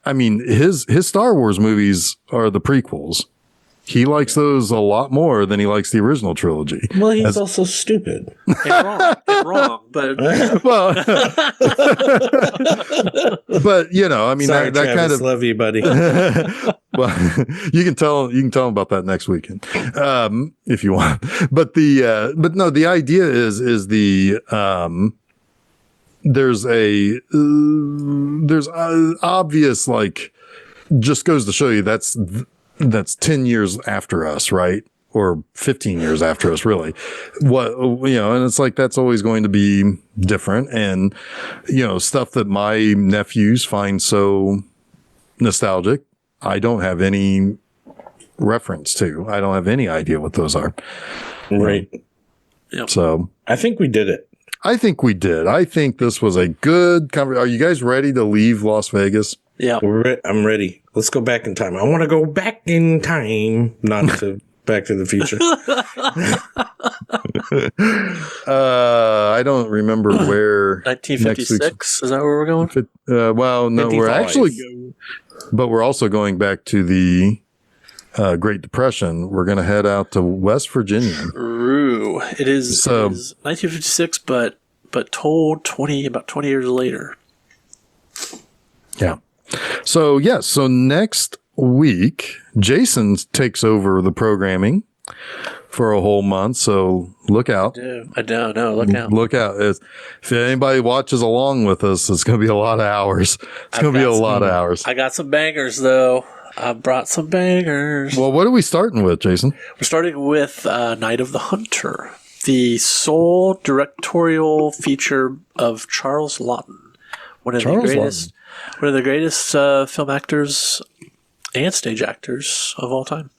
I mean, his Star Wars movies are the prequels. He likes those a lot more than he likes the original trilogy. Well, he's also stupid. And wrong, but well, but I mean, sorry, that Travis, kind of love you, buddy. well, you can tell him about that next weekend, if you want. But the idea is the there's obvious, like, just goes to show you that's 10 years after us, right? Or 15 years after us, really. And it's like, that's always going to be different. And, stuff that my nephews find so nostalgic, I don't have any reference to. I don't have any idea what those are. Right. Yep. So I think we did it. I think we did. I think this was a good conversation. Are you guys ready to leave Las Vegas? Yeah. I'm ready. Let's go back in time. I want to go back in time, not to Back to the Future. I don't remember where. 1956? Is that where we're going? Well, no, 55. We're actually, but we're also going back to the Great Depression. We're going to head out to West Virginia. Ooh, it is 1956, but told about 20 years later. Yeah. So next week, Jason takes over the programming for a whole month. So look out. I don't know. Look out. Look out. If anybody watches along with us, it's going to be a lot of hours. It's going to be a lot of hours. I got some bangers, though. I brought some bangers. Well, what are we starting with, Jason? We're starting with Night of the Hunter, the sole directorial feature of Charles Laughton, one of the greatest film actors and stage actors of all time.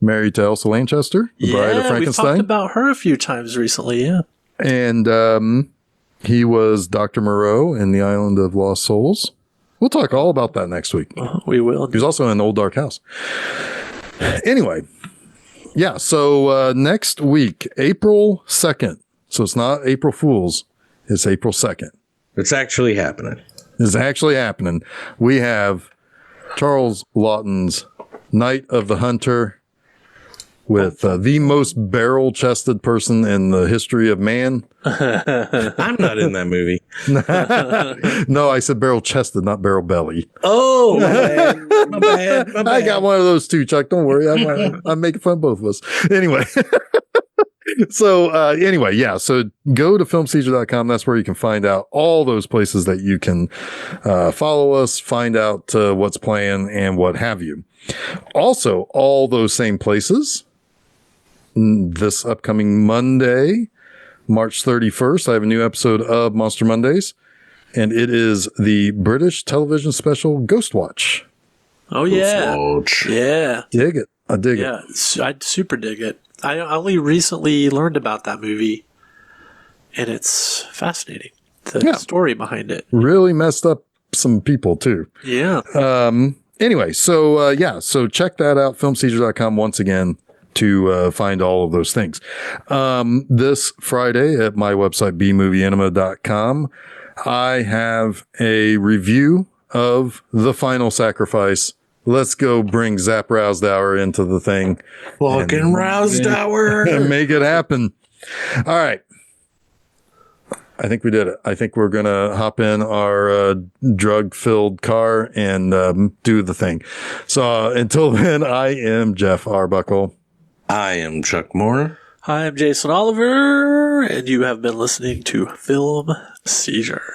Married to Elsa Lanchester, the Bride of Frankenstein. We've talked about her a few times recently, yeah. And he was Dr. Moreau in The Island of Lost Souls. We'll talk all about that next week. We will. He was also in Old Dark House. Anyway, yeah, so next week, April 2nd. So it's not April Fool's. It's April 2nd. It's actually happening. We have Charles Laughton's Night of the Hunter with the most barrel-chested person in the history of man. I'm not in that movie. No, I said barrel-chested, not barrel-belly. Oh, my bad. I got one of those too, Chuck. Don't worry. I'm making fun of both of us. Anyway. So go to filmseizure.com. That's where you can find out all those places that you can follow us, find out what's playing and what have you. Also, all those same places, this upcoming Monday, March 31st, I have a new episode of Monster Mondays, and it is the British television special Ghost Watch. Oh, yeah. Yeah. Dig it. I dig it. Yeah, I super dig it. I only recently learned about that movie, and it's fascinating. The story behind it. Really messed up some people, too. Yeah. Anyway, so check that out, filmseizure.com once again to find all of those things. This Friday at my website, bmovieenema.com, I have a review of The Final Sacrifice. Let's go bring Zap Rousdower into the thing. Fucking Rousdower. And make it happen. All right. I think we did it. I think we're going to hop in our drug-filled car and do the thing. So until then, I am Jeff Arbuckle. I am Chuck Moore. Hi, I'm Jason Oliver, and you have been listening to Film Seizure.